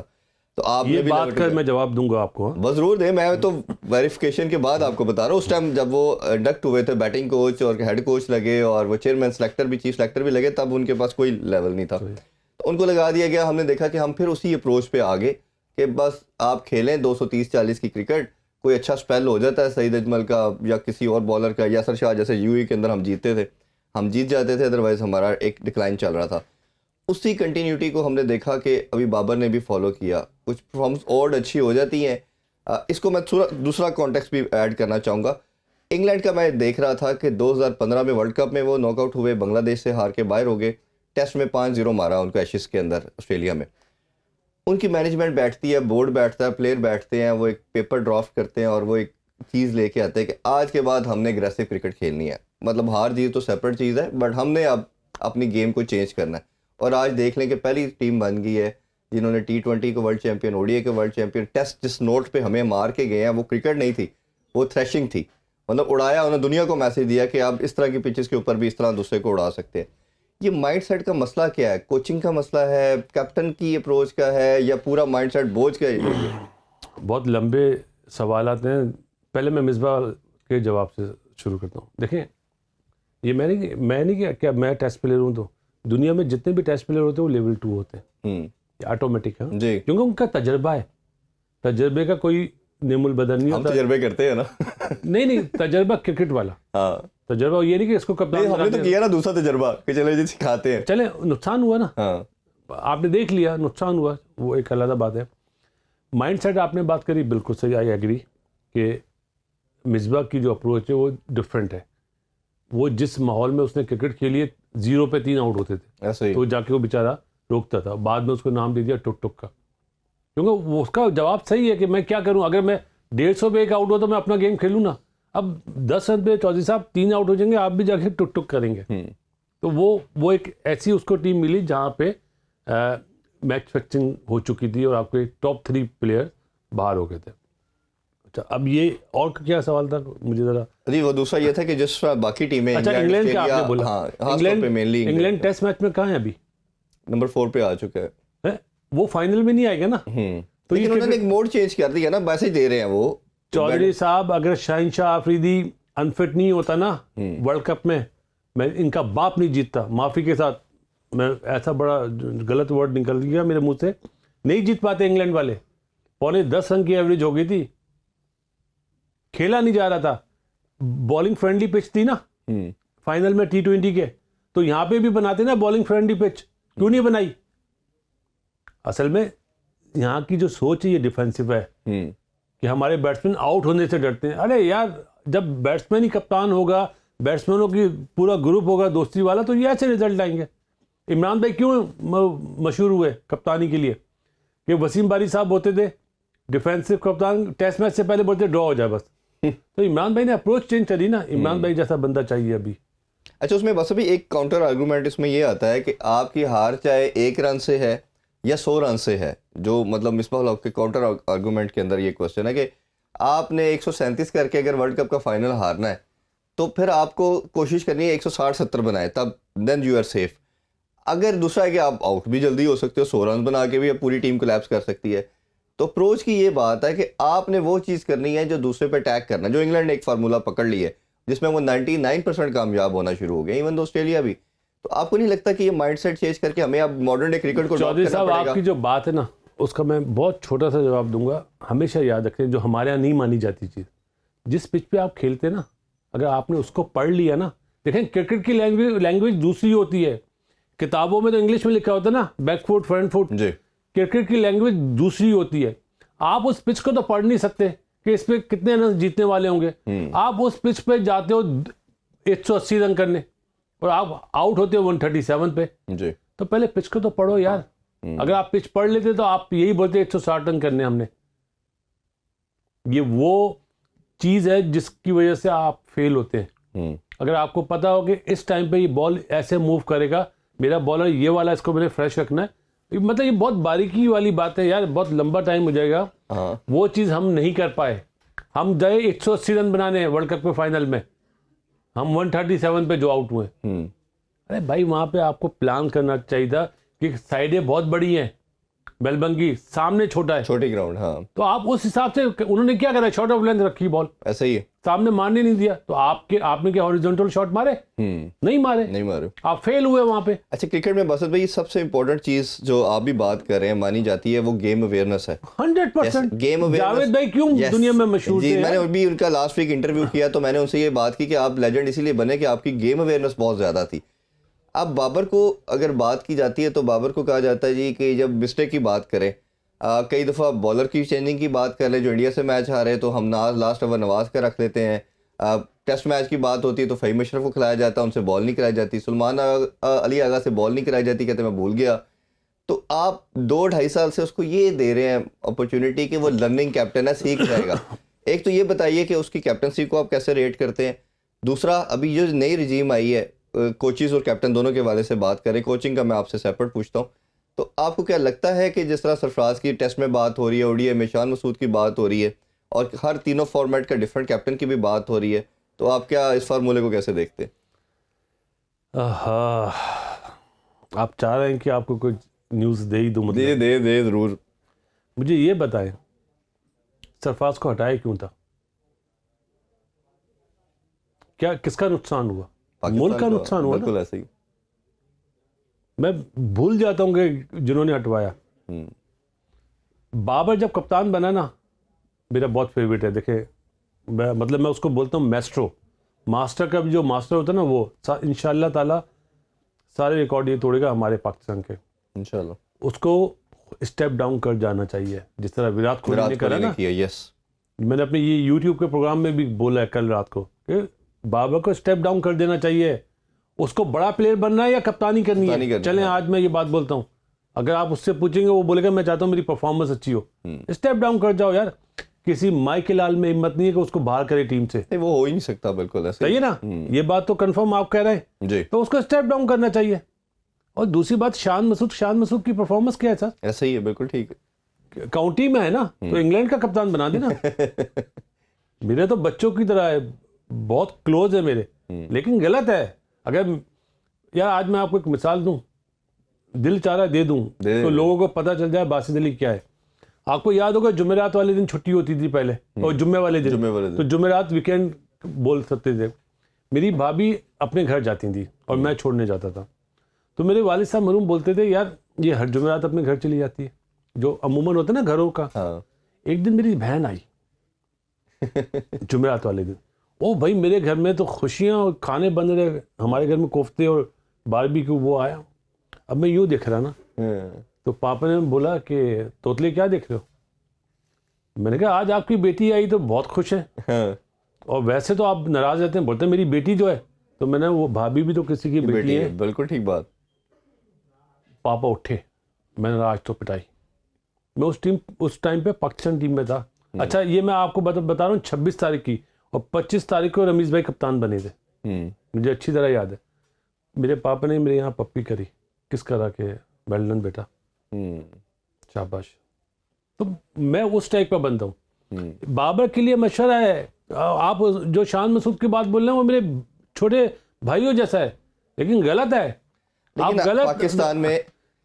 तो आप ये बात कर मैं जवाब दूंगा आपको, बस जरूर दे, मैं तो वेरिफिकेशन के बाद आपको बता रहा हूँ। उस टाइम जब वो इंडक्ट हुए थे, बैटिंग कोच और हेड कोच लगे और वो चेयरमैन सेलेक्टर भी, चीफ सेलेक्टर भी लगे, तब उनके पास कोई लेवल नहीं था, तो उनको लगा दिया गया। हमने देखा कि हम फिर उसी अप्रोच पे आ गए कि बस आप खेलें 230-40 की क्रिकेट, कोई अच्छा स्पेल हो जाता है सईद अजमल का या किसी और बॉलर का, यासर शाह जैसे यूएई के अंदर हम जीतते थे, हम जीत जाते थे, अदरवाइज हमारा एक डिक्लाइन चल रहा था। उसी कंटिन्यूटी को हमने देखा कि अभी बाबर ने भी फॉलो किया, कुछ परफॉर्मेंस और अच्छी हो जाती हैं। इसको मैं दूसरा कॉन्टेक्स्ट भी ऐड करना चाहूँगा। इंग्लैंड का मैं देख रहा था कि 2015 में वर्ल्ड कप में वो नॉकआउट हुए, बांग्लादेश से हार के बाहर हो गए, टेस्ट में 5-0 मारा उनको एशेज के अंदर ऑस्ट्रेलिया में। उनकी मैनेजमेंट बैठती है, बोर्ड बैठता है, प्लेयर बैठते हैं, वो एक पेपर ड्राफ्ट करते हैं और वो एक चीज़ लेके आते हैं कि आज के बाद हमने एग्रेसिव क्रिकेट खेलनी है। मतलब हार जीत तो सेपरेट चीज़ है, बट हमने अब अपनी गेम को चेंज करना है। और आज देख लें कि पहली टीम बन गई है जिन्होंने T20 को वर्ल्ड चैंपियन, ODI के वर्ल्ड चैंपियन, टेस्ट जिस नोट पे हमें मार के गए हैं वो क्रिकेट नहीं थी, वो थ्रेशिंग थी। मतलब उड़ाया, उन्होंने दुनिया को मैसेज दिया कि आप इस तरह की पिचेस के ऊपर भी इस तरह दूसरे को उड़ा सकते हैं। ये माइंडसेट का मसला क्या है? कोचिंग का मसला है, कैप्टन की अप्रोच का है, या पूरा माइंडसेट बोझ का है? बहुत लंबे सवाल आते हैं। पहले मैं मिसबाह के जवाब से शुरू करता हूँ। देखें, ये मैं नहीं क्या मैं टेस्ट प्लेयर हूँ, तो दुनिया में जितने भी टेस्ट प्लेयर होते हैं वो लेवल 2 होते हैं, ऑटोमेटिक है जी, क्योंकि उनका तजर्बा है। तजर्बे का कोई नेमुल बदल नहीं होता। हम तजर्बे करते हैं ना नहीं, तजर्बा क्रिकेट वाला। हाँ, तजर्बा ये नहीं कि इसको कप्तान, हमने तो किया ना दूसरा तजर्बा कि चले जी सिखाते हैं, चले नुकसान हुआ ना। हाँ, आपने देख लिया, नुकसान हुआ, वो एक अलग बात है। माइंडसेट आपने बात करी, बिल्कुल सही, आई एग्री कि मिसबाह की जो अप्रोच है वो डिफरेंट है। वो जिस माहौल में उसने क्रिकेट खेली है, 0 पे 3 आउट होते थे, ऐसे ही तो जाके वो बेचारा रोकता था। बाद में उसको नाम दे दिया टुक टुक का, क्योंकि वो उसका जवाब सही है कि मैं क्या करूं, अगर मैं 150 पे 1 आउट हो तो मैं अपना गेम खेलूं ना। अब 10 रन पे चौधरी साहब 3 आउट हो जाएंगे, आप भी जाके टुक टुक करेंगे। तो वो एक ऐसी उसको टीम मिली जहाँ पे मैच फिक्सिंग हो चुकी थी और आपके टॉप 3 प्लेयर बाहर हो गए थे। अच्छा, अब ये और क्या सवाल था मुझे जरा? जी, वो दूसरा ये था कि जिस बाकी टीमें, अच्छा, इंग्लैंड का आपने बोला। हाँ, इंग्लैंड टेस्ट मैच में कहाँ है अभी? नंबर 4 पे आ चुका है। वो फाइनल में नहीं आएगा ना। तो ये उन्होंने एक मोड चेंज कर दिया ना, मैसेज दे रहे हैं वो। चौधरी साहब, अगर शाहिनशाह आफरीदी अनफिट नहीं होता ना वर्ल्ड कप में, मैं इनका बाप नहीं जीतता। माफ़ी के साथ, मैं ऐसा बड़ा गलत वर्ड निकल गया मेरे मुंह से, नहीं जीत पाते इंग्लैंड वाले, 9.25 रन की एवरेज हो गई थी, खेला नहीं जा रहा था, बॉलिंग फ्रेंडली पिच थी ना फाइनल में T20 के, तो यहां पे भी बनाते ना बॉलिंग फ्रेंडली पिच, क्यों नहीं बनाई? असल में यहाँ की जो सोच है ये डिफेंसिव है कि हमारे बैट्समैन आउट होने से डरते हैं। अरे यार, जब बैट्समैन ही कप्तान होगा, बैट्समैनों की पूरा ग्रुप होगा दोस्ती वाला, तो ये ऐसे रिजल्ट आएंगे। इमरान भाई क्यों मशहूर हुए कप्तानी के लिए? कि वसीम बारी साहब होते थे डिफेंसिव कप्तान, टेस्ट मैच से पहले बोलते ड्रॉ हो जाए बस। तो इमरान भाई ने अप्रोच चेंज करी ना, इमरान भाई जैसा बंदा चाहिए अभी। अच्छा, उसमें बस अभी एक काउंटर आर्गूमेंट इसमें ये आता है कि आपकी हार चाहे 1 रन से है या 100 रन से है, जो मतलब मिसबाह हक के काउंटर आर्गूमेंट के अंदर ये क्वेश्चन है कि आपने 137 करके अगर वर्ल्ड कप का फाइनल हारना है तो फिर आपको कोशिश करनी है 160-70 बनाए, तब देन यू आर सेफ। अगर दूसरा है कि आप आउट भी जल्दी हो सकते हो, 100 रन बना के भी पूरी टीम कोलैप्स कर सकती है। तो अप्रोच की ये बात है कि आपने वो चीज़ करनी है जो दूसरे पे अटैक करना, जो इंग्लैंड ने एक फार्मूला पकड़ ली है जिसमें वो 99% कामयाब होना शुरू हो गए, इवन तो ऑस्ट्रेलिया भी। तो आपको नहीं लगता कि ये माइंडसेट चेंज करके हमें अब मॉडर्न डे क्रिकेट को चौधरी साहब, आपकी जो बात है ना, उसका मैं बहुत छोटा सा जवाब दूंगा। हमेशा याद रखें, जो हमारे यहाँ नहीं मानी जाती चीज़, जिस पिच पे आप खेलते ना, अगर आपने उसको पढ़ लिया ना, देखें क्रिकेट की लैंग्वेज दूसरी होती है। किताबों में तो इंग्लिश में लिखा होता है ना, back foot front foot, cricket की लैंग्वेज दूसरी होती है। आप उस पिच को तो पढ़ नहीं सकते कि इस पे कितने रन जीतने वाले होंगे। आप उस पिच पे जाते हो 180 रन करने और आप आउट होते हो 137 पे जी। तो पहले पिच को तो पढ़ो यार। अगर आप पिच पढ़ लेते तो आप यही बोलते 160 रन करने हमने। ये वो चीज है जिसकी वजह से आप फेल होते हैं। अगर आपको पता हो कि इस टाइम पे ये बॉल ऐसे मूव करेगा, मेरा बॉलर ये वाला, इसको मैंने फ्रेश रखना है, मतलब ये बहुत बारीकी वाली बात है यार, बहुत लंबा टाइम हो जाएगा। वो चीज हम नहीं कर पाए। हम गए 180 रन बनाने वर्ल्ड कप के फाइनल में, हम 137 पे जो आउट हुए। अरे भाई, वहां पे आपको प्लान करना चाहिए था कि साइडें बहुत बड़ी हैं, मेलबर्न की सामने छोटा है, छोटी ग्राउंड। हाँ, तो आप उस हिसाब से, उन्होंने क्या करा, शॉर्ट ऑफ लेंथ रखी बॉल, ऐसा ही है, सामने मारने नहीं दिया। तो आपने क्या हॉरिजॉन्टल शॉट मारे? नहीं मारे, आप फेल हुए वहां पे। अच्छा, क्रिकेट में बसत भाई सबसे इंपॉर्टेंट चीज जो आप भी बात कर रहे हैं मानी जाती है, वो गेम अवेयरनेस है। 100% गेम अवेयरनेस। जावेद भाई क्यों दुनिया में मशहूर जी, थे? मैंने अभी उनका लास्ट वीक इंटरव्यू किया तो मैंने उनसे ये बात की कि आप लेजेंड इसीलिए बने कि आपकी गेम अवेयरनेस बहुत ज्यादा थी। अब बाबर को अगर बात की जाती है तो बाबर को कहा जाता है जी कि जब मिस्टेक की बात करें, कई दफ़ा बॉलर की चेंजिंग की बात कर ले, जो इंडिया से मैच हारे तो हम लास्ट ओवर नवाज का रख लेते हैं। टेस्ट मैच की बात होती है तो फ़हीम अशरफ को खिलाया जाता है, उनसे बॉल नहीं कराई जाती। सलमान अली आगा से बॉल नहीं कराई जाती, कहते मैं भूल गया। तो आप 2-2.5 साल से उसको ये दे रहे हैं अपॉर्चुनिटी कि वो लर्निंग कैप्टन है, सीख जाएगा। एक तो ये बताइए कि उसकी कैप्टनसी को आप कैसे रेट करते हैं। दूसरा, अभी जो नई रजीम आई है, कोचेज़ और कैप्टन दोनों के वाले से बात करें, कोचिंग का मैं आपसे सेपरेट पूछता हूँ, तो आपको क्या लगता है कि जिस तरह सरफराज की टेस्ट में बात हो रही है, ओडीआई में शान मसूद की बात हो रही है, और हर तीनों फॉर्मेट का डिफरेंट कैप्टन की भी बात हो रही है, तो आप क्या इस फार्मूले को कैसे देखते हैं? आप चाह रहे हैं कि आपको कुछ न्यूज़ दे ही दूँ? मतलब दे ज़रूर। मुझे ये बताएं, सरफराज को हटाया क्यों था? क्या, किसका नुकसान हुआ? मुल्क का नुकसान हुआ। बिल्कुल ऐसे ही। मैं भूल जाता हूँ कि जिन्होंने हटवाया। बाबर जब कप्तान बना ना, मेरा बहुत फेवरेट है। देखे, मैं उसको बोलता हूँ मैस्ट्रो, मास्टर का भी जो मास्टर होता है ना, वो इंशाल्लाह ताला सारे रिकॉर्ड ये तोड़ेगा हमारे पाकिस्तान के, इंशाल्लाह। उसको स्टेप डाउन कर जाना चाहिए, जिस तरह विराट कोहली ने करा ना। यस, मैंने अपने ये यूट्यूब के प्रोग्राम में भी बोला है कल रात को कि बाबर को स्टेप डाउन कर देना चाहिए। उसको बड़ा प्लेयर बनना है या कप्तानी करनी है? चलें, आज मैं ये बात बोलता हूँ, अगर आप उससे पूछेंगे वो बोलेगा मैं चाहता हूँ मेरी परफॉर्मेंस अच्छी हो। स्टेप डाउन कर जाओ यार। किसी माइकल लाल में हिम्मत नहीं है कि उसको बाहर करे टीम से। नहीं, वो हो ही नहीं सकता। बिल्कुल ऐसे सही है ना? ये बात तो कंफर्म आप कह रहे हैं जी। तो उसको स्टेप डाउन करना चाहिए। और दूसरी बात, शान मसूद की परफॉर्मेंस क्या है सर? ऐसा ही है, बिल्कुल ठीक है। काउंटी में है ना, तो इंग्लैंड का कप्तान बना देना। मेरे तो बच्चों की तरह है, बहुत क्लोज है मेरे, लेकिन गलत है। अगर यार आज मैं आपको एक मिसाल दूं, दिल चाह रहा दे दूं तो लोगों को पता चल जाए बासित अली क्या है। आपको याद होगा जुमेरात वाले दिन छुट्टी होती थी पहले, और जुम्मे वाले दिन तो जुमेरात वीकेंड बोल सकते थे। मेरी भाभी अपने घर जाती थी और मैं छोड़ने जाता था, तो मेरे वालिद साहब मरूम बोलते थे, यार ये हर जुमेरात अपने घर चली जाती है, जो अमूमन होता है ना घरों का। हाँ एक दिन मेरी बहन आई जुमेरात वाले दिन। ओ भाई मेरे घर में तो खुशियाँ और खाने बन रहे, हमारे घर में कोफ्ते और बारबेक्यू। वो आया, अब मैं यूँ देख रहा ना, तो पापा ने बोला कि तोतले क्या देख रहे हो? मैंने कहा आज आपकी बेटी आई तो बहुत खुश है, हाँ, और वैसे तो आप नाराज रहते हैं। बोलते हैं मेरी बेटी जो है, तो मैंने वो भाभी भी तो किसी की बेटी है। बिल्कुल ठीक बात। पापा उठे, मैंने आज तो पिटाई। मैं उस टाइम पे पाकिस्तान टीम में था। अच्छा ये मैं आपको बता रहा हूँ 26 तारीख की, और 25 तारीख को रमीज भाई कप्तान बने थे। मुझे अच्छी तरह याद है। मेरे पापा ने मेरे यहाँ पप्पी करी, किस करा के वेल डन बेटा, शाबाश। तो मैं उस टाइप का बंदा हूँ। बाबर के लिए मशवरा है, आप जो शान मसूद की बात बोल रहे हैं वो मेरे छोटे भाइयों जैसा है, लेकिन गलत है। आप गलत पाकिस्तान में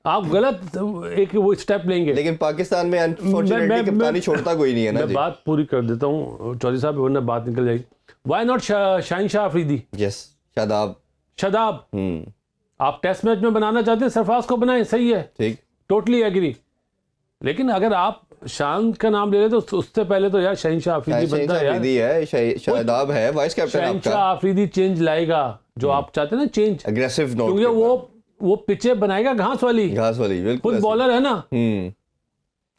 आप गलत एक वो स्टेप लेंगे। लेकिन पाकिस्तान में अनफॉर्चुनेटली कप्तानी छोड़ता कोई नहीं है ना मैं जी। बात पूरी कर देता हूँ चौधरी साहब, वरना बात निकल जाएगी। Why not Shaheen Shah Afridi, yes, Shadab. आप टेस्ट मैच में बनाना चाहते हैं, सरफराज को बनाएं, सही है, ठीक, टोटली एग्री। लेकिन अगर आप शान का नाम ले रहे तो उससे पहले तो यार शाहिनशाह अफरीदी बनता है यार। अफरीदी है, शादाब है वाइस कैप्टन आपका। शाहिनशाह अफरीदी चेंज लाएगा जो आप चाहते हैं ना, चेंज अग्रेसिव नोट, क्योंकि वो पिचे बनाएगा घास वाली, बिल्कुल खुद बॉलर है ना।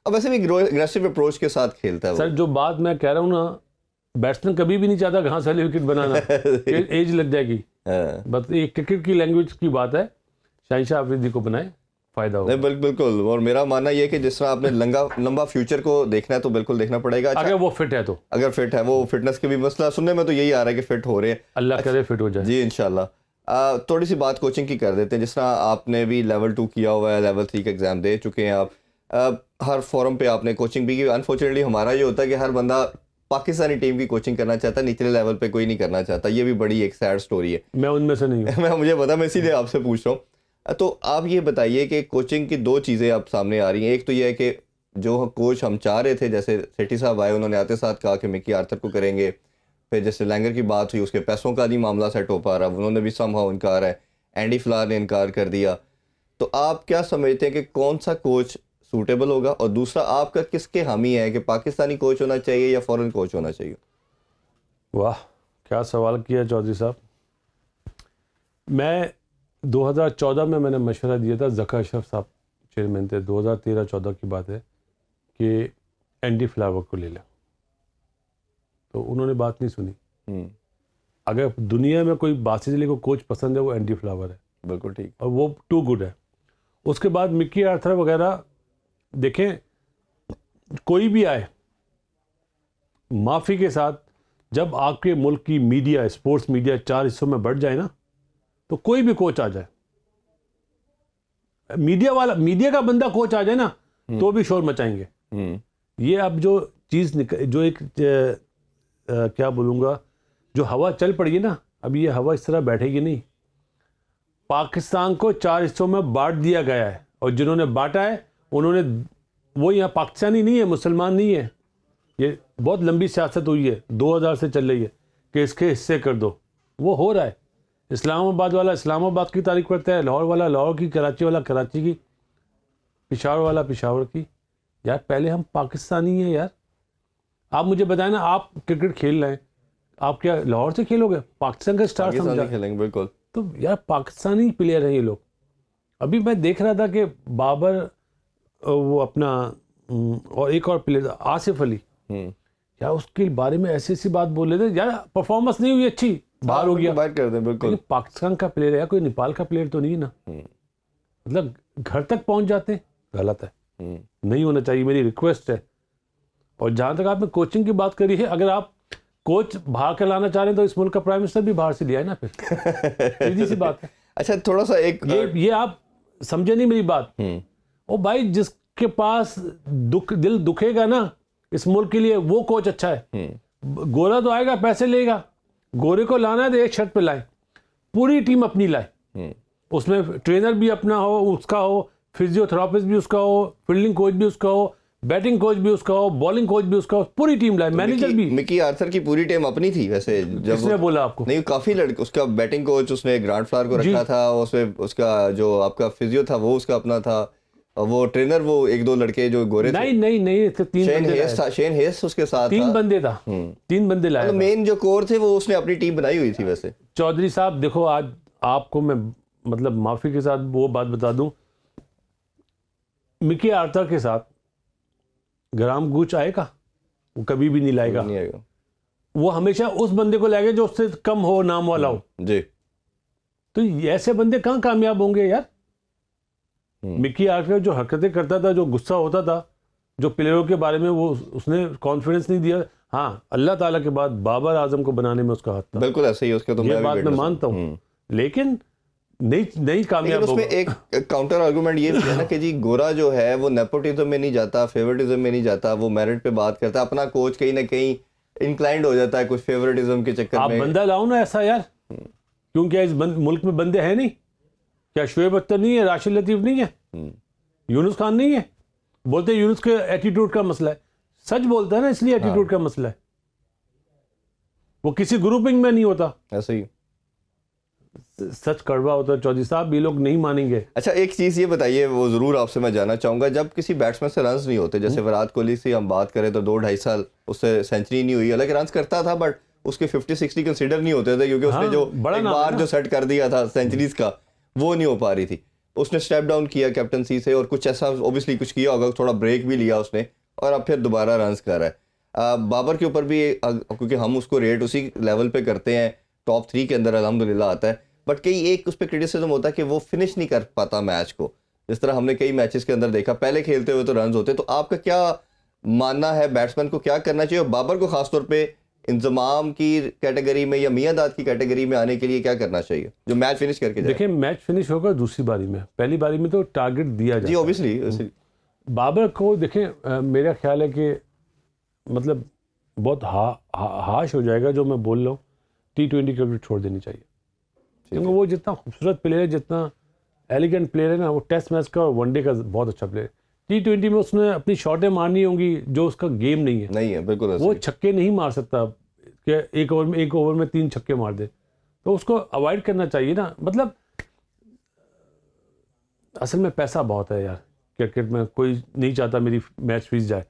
अब वैसे भी अग्रेसिव अप्रोच के साथ खेलता है वो। सर जो बात मैं कह रहा हूँ ना, बैट्समैन कभी भी नहीं चाहता घास वाली विकेट बनाना, एज लग जाएगी। बस ये क्रिकेट की लैंग्वेज की बात है, शाहिनशाह अफरीदी को बनाए, फायदा होगा। बिल्कुल। और मेरा मानना ये है कि जिस तरह आपने लंबा फ्यूचर को देखना है तो बिल्कुल देखना पड़ेगा। अच्छा, अगर वो फिट है तो, अगर फिट है, वो फिटनेस के भी मसला सुनने में तो यही आ रहा है कि फिट हो रहे हैं। अल्लाह करे फिट हो जाए जी इंशाल्लाह। थोड़ी सी बात कोचिंग की कर देते हैं। जिस तरह आपने भी लेवल 2 किया हुआ है, लेवल 3 का एग्जाम दे चुके हैं आप, हर फॉरम पे आपने कोचिंग भी की। अनफॉर्चुनेटली हमारा ये होता है कि हर बंदा पाकिस्तानी टीम की कोचिंग करना चाहता है, निचले लेवल पे कोई नहीं करना चाहता। ये भी बड़ी एक सैड स्टोरी है। मैं उनमें से नहीं हूँ। मुझे पता, मैं इसीलिए आपसे पूछ रहा हूँ। तो आप ये बताइए कि कोचिंग की दो चीज़ें आप सामने आ रही हैं। एक तो ये है कि जो कोच हम चाह रहे थे, जैसे सेठी साहब आए, उन्होंने आते साथ कहा कि मिकी आर्थर को करेंगे। फिर जैसे लैंगर की बात हुई, उसके पैसों का नहीं मामला सेट हो पा रहा, उन्होंने भी समहाउ इनकार है। एंडी फ्लार ने इनकार कर दिया। तो आप क्या समझते हैं कि कौन सा कोच सूटेबल होगा? और दूसरा, आपका किसके हामी है कि पाकिस्तानी कोच होना चाहिए या फॉरेन कोच होना चाहिए? वाह क्या सवाल किया चौधरी साहब। मैं 2014 में मैंने मशवरा दिया था, ज़का अशरफ साहब चेयरमैन थे, 2013-14 की बात है, कि एंडी फ्लावर को ले लें। तो उन्होंने बात नहीं सुनी। अगर दुनिया में कोई बासित अली को कोच पसंद है वो एंडी फ्लावर है। बिल्कुल ठीक। और वो टू गुड है। उसके बाद मिकी आर्थर वगैरह, देखें कोई भी आए, माफ़ी के साथ, जब आपके मुल्क की मीडिया, स्पोर्ट्स मीडिया 4 हिस्सों में बढ़ जाए ना, तो कोई भी कोच आ जाए, मीडिया का बंदा कोच आ जाए ना, तो भी शोर मचाएंगे। ये अब जो चीज़ जो एक क्या बोलूँगा, जो हवा चल पड़ी है ना, अब ये हवा इस तरह बैठेगी नहीं। पाकिस्तान को 4 हिस्सों में बांट दिया गया है, और जिन्होंने बांटा है उन्होंने, वो यहाँ पाकिस्तानी नहीं है, मुसलमान नहीं है। ये बहुत लंबी सियासत हुई है, 2000 से चल रही है कि इसके हिस्से कर दो। वो हो रहा है। इस्लामाबाद वाला इस्लामाबाद की तारीफ करता है, लाहौर वाला लाहौर की, कराची वाला कराची की, पेशावर वाला पेशावर की। यार पहले हम पाकिस्तानी हैं यार। आप मुझे बताएं ना, आप क्रिकेट खेल रहे हैं, आप क्या लाहौर से खेलोगे? पाकिस्तान का स्टार समझा खेलेंगे। बिल्कुल। तो यार पाकिस्तानी प्लेयर हैं ये लोग। अभी मैं देख रहा था कि बाबर, वो अपना, और एक और प्लेयर आसिफ अली, यार उसके बारे में ऐसी ऐसी बात बोल रहे थे, यार परफॉर्मेंस नहीं हुई अच्छी, बाहर हो गया। बात कर दें। बिल्कुल। लेकिन पाकिस्तान का प्लेयर है, कोई नेपाल का प्लेयर तो नहीं ना। मतलब घर तक पहुंच जाते हैं, गलत है, नहीं होना चाहिए, मेरी रिक्वेस्ट है। और जहां तक आपने कोचिंग की बात करी है, अगर आप कोच बाहर के लाना चाह रहे हैं तो इस मुल्क का प्राइम मिनिस्टर भी बाहर से लिया है ना, फिर सीधी सी बात है। अच्छा थोड़ा सा एक ये आप समझे नहीं मेरी बात। ओ भाई, जिसके पास दिल दुखेगा ना इस मुल्क के लिए, वो कोच अच्छा है। गोरा तो आएगा, पैसे लेगा, गोरे को लाना है तो एक शर्त पे लाए, पूरी टीम अपनी लाए, उसमें ट्रेनर भी अपना हो, उसका हो, फिजियोथेरापिस्ट भी उसका हो, फील्डिंग कोच भी उसका हो, बैटिंग कोच भी उसका हो, बॉलिंग कोच भी उसका हो, पूरी टीम लाए, मैनेजर भी। मिकी आर्थर की पूरी टीम अपनी थी वैसे, जब किसने बोला आपको? नहीं, काफी लड़के, उसका बैटिंग कोच उसने ग्रांट फ्लावर को रखा था, उसमें उसका जो आपका फिजियो था वो उसका अपना था, और वो ट्रेनर वो एक दो लड़के जो गोरे थे, नहीं थे, तीन बंदे लाए थे। शेन हेस उसके साथ तीन था। बंदे था, तीन बंदे लाए मतलब था। मेन जो कोर थे वो उसने अपनी टीम बनाई हुई थी वैसे। चौधरी साहब देखो, आज आपको मैं मतलब माफी के साथ वो बात बता दूं, मिकी आर्थर के साथ ग्राम गुच आएगा, वो कभी भी नहीं लाएगा। नहीं आएगा वो हमेशा उस बंदे को लाएगा जो उससे कम हो, नाम वाला हो। जी। तो ऐसे बंदे कहाँ कामयाब होंगे यार। मिकी आर्थर जो हरकतें करता था, जो गुस्सा होता था, जो प्लेयरों के बारे में वो उसने कॉन्फिडेंस नहीं दिया। हाँ, अल्लाह ताला के बाद बाबर आजम को बनाने में उसका हाथ था, बिल्कुल ऐसे ही उसके तो ये मैं बात भी मैं witness मानता हूँ। हूँ। लेकिन नहीं लेकिन कामयाब उसमें होगा। एक काउंटर आर्गुमेंट ये भी है ना कि जी गोरा जो है वो नेपोटिज्म में नहीं जाता, फेवरेटिज्म में नहीं जाता, वो मेरिट पे बात करता है। अपना कोच कहीं ना कहीं इंक्लाइंड हो जाता है कुछ फेवरेटिज्म के चक्कर आप में। बंदा लाओ ना ऐसा यार, क्यों क्या इस मुल्क में बंदे हैं नहीं? क्या शोएब अख्तर नहीं है, राशिद लतीफ नहीं है, यूनुस खान नहीं है? बोलते हैं यूनुस के एटीट्यूड का मसला है, सच बोलता है ना, इसलिए एटीट्यूड का मसला है। वो किसी ग्रुपिंग में नहीं होता, ऐसे ही। सच कड़वा होता है चौधरी साहब, ये लोग नहीं मानेंगे। अच्छा एक चीज़ ये बताइए, वो ज़रूर आपसे मैं जानना चाहूँगा, जब किसी बैट्समैन से रन्स नहीं होते, जैसे विराट कोहली से हम बात करें तो 2-2.5 साल उससे सेंचुरी नहीं हुई, हालांकि रन्स करता था बट उसके 50-60 कंसिडर नहीं होते थे क्योंकि उसने जो बड़ा एक नाम है बार ना। जो सेट कर दिया था सेंचुरीज का वो नहीं हो पा रही थी। उसने स्टेप डाउन किया कैप्टनसी से और कुछ ऐसा ओबियसली कुछ किया होगा, थोड़ा ब्रेक भी लिया उसने और अब फिर दोबारा रन्स कर रहा है। बाबर के ऊपर भी क्योंकि हम उसको रेट उसी लेवल पे करते हैं, टॉप 3 के अंदर अल्हम्दुलिल्लाह आता है, बट कई एक उस पर क्रिटिसिज्म होता है कि वो फिनिश नहीं कर पाता मैच को, जिस तरह हमने कई मैचेस के अंदर देखा पहले खेलते हुए तो रन्स होते। तो आपका क्या मानना है, बैट्समैन को क्या करना चाहिए और बाबर को खासतौर पे इंतजाम की कैटेगरी में या मियाँदाद की कैटेगरी में आने के लिए क्या करना चाहिए जो मैच फिनिश करके जाए? देखिए, मैच फिनिश होगा दूसरी बारी में, पहली बारी में तो टारगेट दिया जी जाता है। ऑब्वियसली। बाबर को देखें, मेरा ख्याल है कि मतलब बहुत हाश हो जाएगा जो मैं बोल रहा हूँ, T20 क्रिकेट छोड़ देनी चाहिए, क्योंकि वो जितना खूबसूरत प्लेयर है, जितना एलिगेंट प्लेयर है ना, वो टेस्ट मैच का और वनडे का बहुत अच्छा प्लेयर है। T20 में उसने अपनी शॉटें मारनी होंगी जो उसका गेम नहीं है। नहीं है बिल्कुल ऐसे वो ही। छक्के नहीं मार सकता कि एक ओवर में 3 छक्के मार दे, तो उसको अवॉइड करना चाहिए ना। मतलब असल में पैसा बहुत है यार क्रिकेट में, कोई नहीं चाहता मेरी मैच फीस जाए।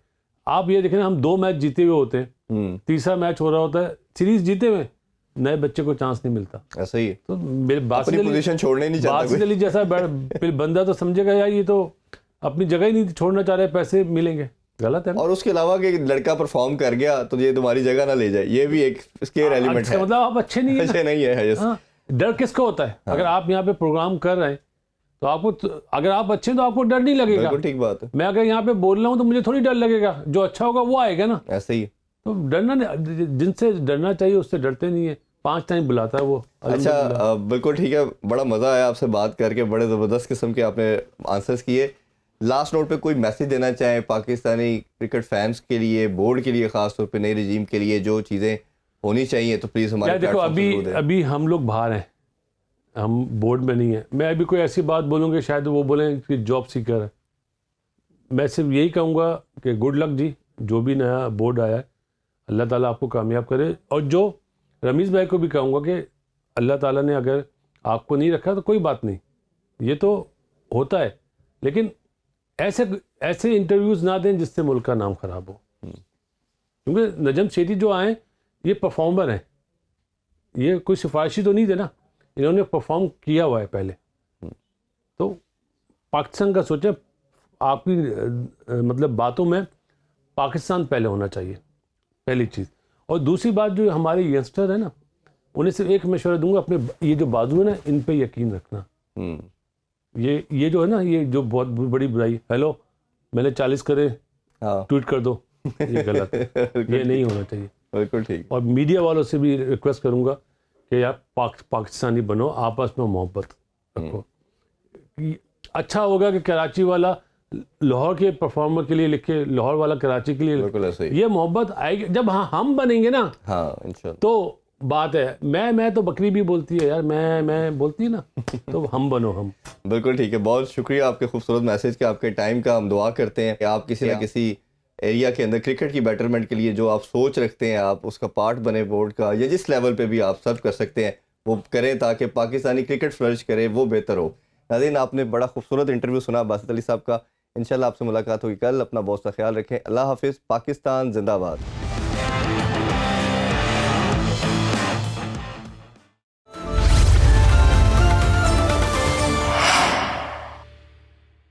आप ये देखें ना, हम 2 मैच जीते हुए होते हैं, तीसरा मैच हो रहा होता है, सीरीज जीते हुए, नए बच्चे को चांस नहीं मिलता। ऐसा ही है। तो मेरे अपनी पोजीशन छोड़ने नहीं चाहता बासित कोई। अली जैसा फिर बंदा तो समझेगा यार ये तो अपनी जगह ही नहीं छोड़ना चाह रहे, पैसे मिलेंगे, गलत है ना। और उसके अलावा कि लड़का परफॉर्म कर गया तो ये तुम्हारी जगह ना ले जाए, ये भी एक स्केयर एलिमेंट अच्छा, है। मतलब आप अच्छे नहीं है ना। अच्छे नहीं है। यस। हाँ, डर किसको होता है? अगर आप यहाँ पे प्रोग्राम कर रहे हैं तो आपको अगर आप अच्छे हैं तो आपको डर नहीं लगेगा। बिल्कुल ठीक बात है। मैं अगर यहाँ पे बोल रहा हूँ तो मुझे थोड़ी डर लगेगा, जो अच्छा होगा वो आएगा ना। ऐसे ही। तो डरना नहीं, जिनसे डरना चाहिए उससे डरते नहीं है। 5 टाइम बुलाता है वो। अच्छा बिल्कुल ठीक है, बड़ा मज़ा आया आपसे बात करके, बड़े ज़बरदस्त किस्म के आपने आंसर्स किए। लास्ट नोट पे कोई मैसेज देना चाहें पाकिस्तानी क्रिकेट फैंस के लिए, बोर्ड के लिए, ख़ास तौर पे नए रजीम के लिए, जो चीज़ें होनी चाहिए तो प्लीज़ हमारे देखो, प्लेटफॉर्म पे जरूर दें। अभी हम लोग बाहर हैं, हम बोर्ड में नहीं है। मैं अभी कोई ऐसी बात बोलूँगी शायद वो बोलें कि जॉब सीकर है। मैं सिर्फ यही कहूँगा कि गुड लक जी, जो भी नया बोर्ड आया है, अल्लाह ताला आपको कामयाब करे। और जो रमीज़ भाई को भी कहूँगा कि अल्लाह ताला ने अगर आपको नहीं रखा तो कोई बात नहीं, ये तो होता है, लेकिन ऐसे इंटरव्यूज़ ना दें जिससे मुल्क का नाम ख़राब हो। क्योंकि नजम सेठी जो आए ये परफॉर्मर हैं, ये कोई सिफारिशी तो नहीं थे ना, इन्होंने परफॉर्म किया हुआ है पहले। तो पाकिस्तान का सोचें, आपकी मतलब बातों में पाकिस्तान पहले होना चाहिए, पहली चीज़। और दूसरी बात, जो हमारे यंगस्टर है ना, उन्हें सिर्फ एक मशवरा दूंगा, अपने ये जो बाजू है ना, इन पे यकीन रखना। ये जो है ना, ये जो बहुत बड़ी बुराई, हेलो मैंने 40 करे, हाँ ट्वीट कर दो, ये गलत है, ये नहीं होना चाहिए। बिल्कुल ठीक। और मीडिया वालों से भी रिक्वेस्ट करूंगा कि यार पाकिस्तानी बनो, आपस में मोहब्बत रखो। अच्छा होगा कि कराची वाला लाहौर के परफॉर्मर के लिए लिखे, लाहौर वाला कराची के लिए, बिल्कुल ऐसे ही। ये मोहब्बत आएगी जब हम बनेंगे ना, हाँ इंशाल्लाह। तो बात है। मैं तो बकरी भी बोलती है यार, मैं बोलती है ना, तो हम बनो हम। बिल्कुल ठीक है, बहुत शुक्रिया आपके खूबसूरत मैसेज का, आपके टाइम का। हम दुआ करते हैं कि आप किसी ना किसी एरिया के अंदर क्रिकेट की बेटरमेंट के लिए जो आप सोच रखते हैं, आप उसका पार्ट बने बोर्ड का, या जिस लेवल पे भी आप सर्व कर सकते हैं वो करें, ताकि पाकिस्तानी क्रिकेट फ्लरिश करे, वो बेहतर हो। नाज़रीन, आपने बड़ा खूबसूरत इंटरव्यू सुना बासित अली साहब का। इंशाल्लाह आपसे मुलाकात होगी कल। अपना बहुत सा ख्याल रखें। अल्लाह हाफिज़। पाकिस्तान जिंदाबाद।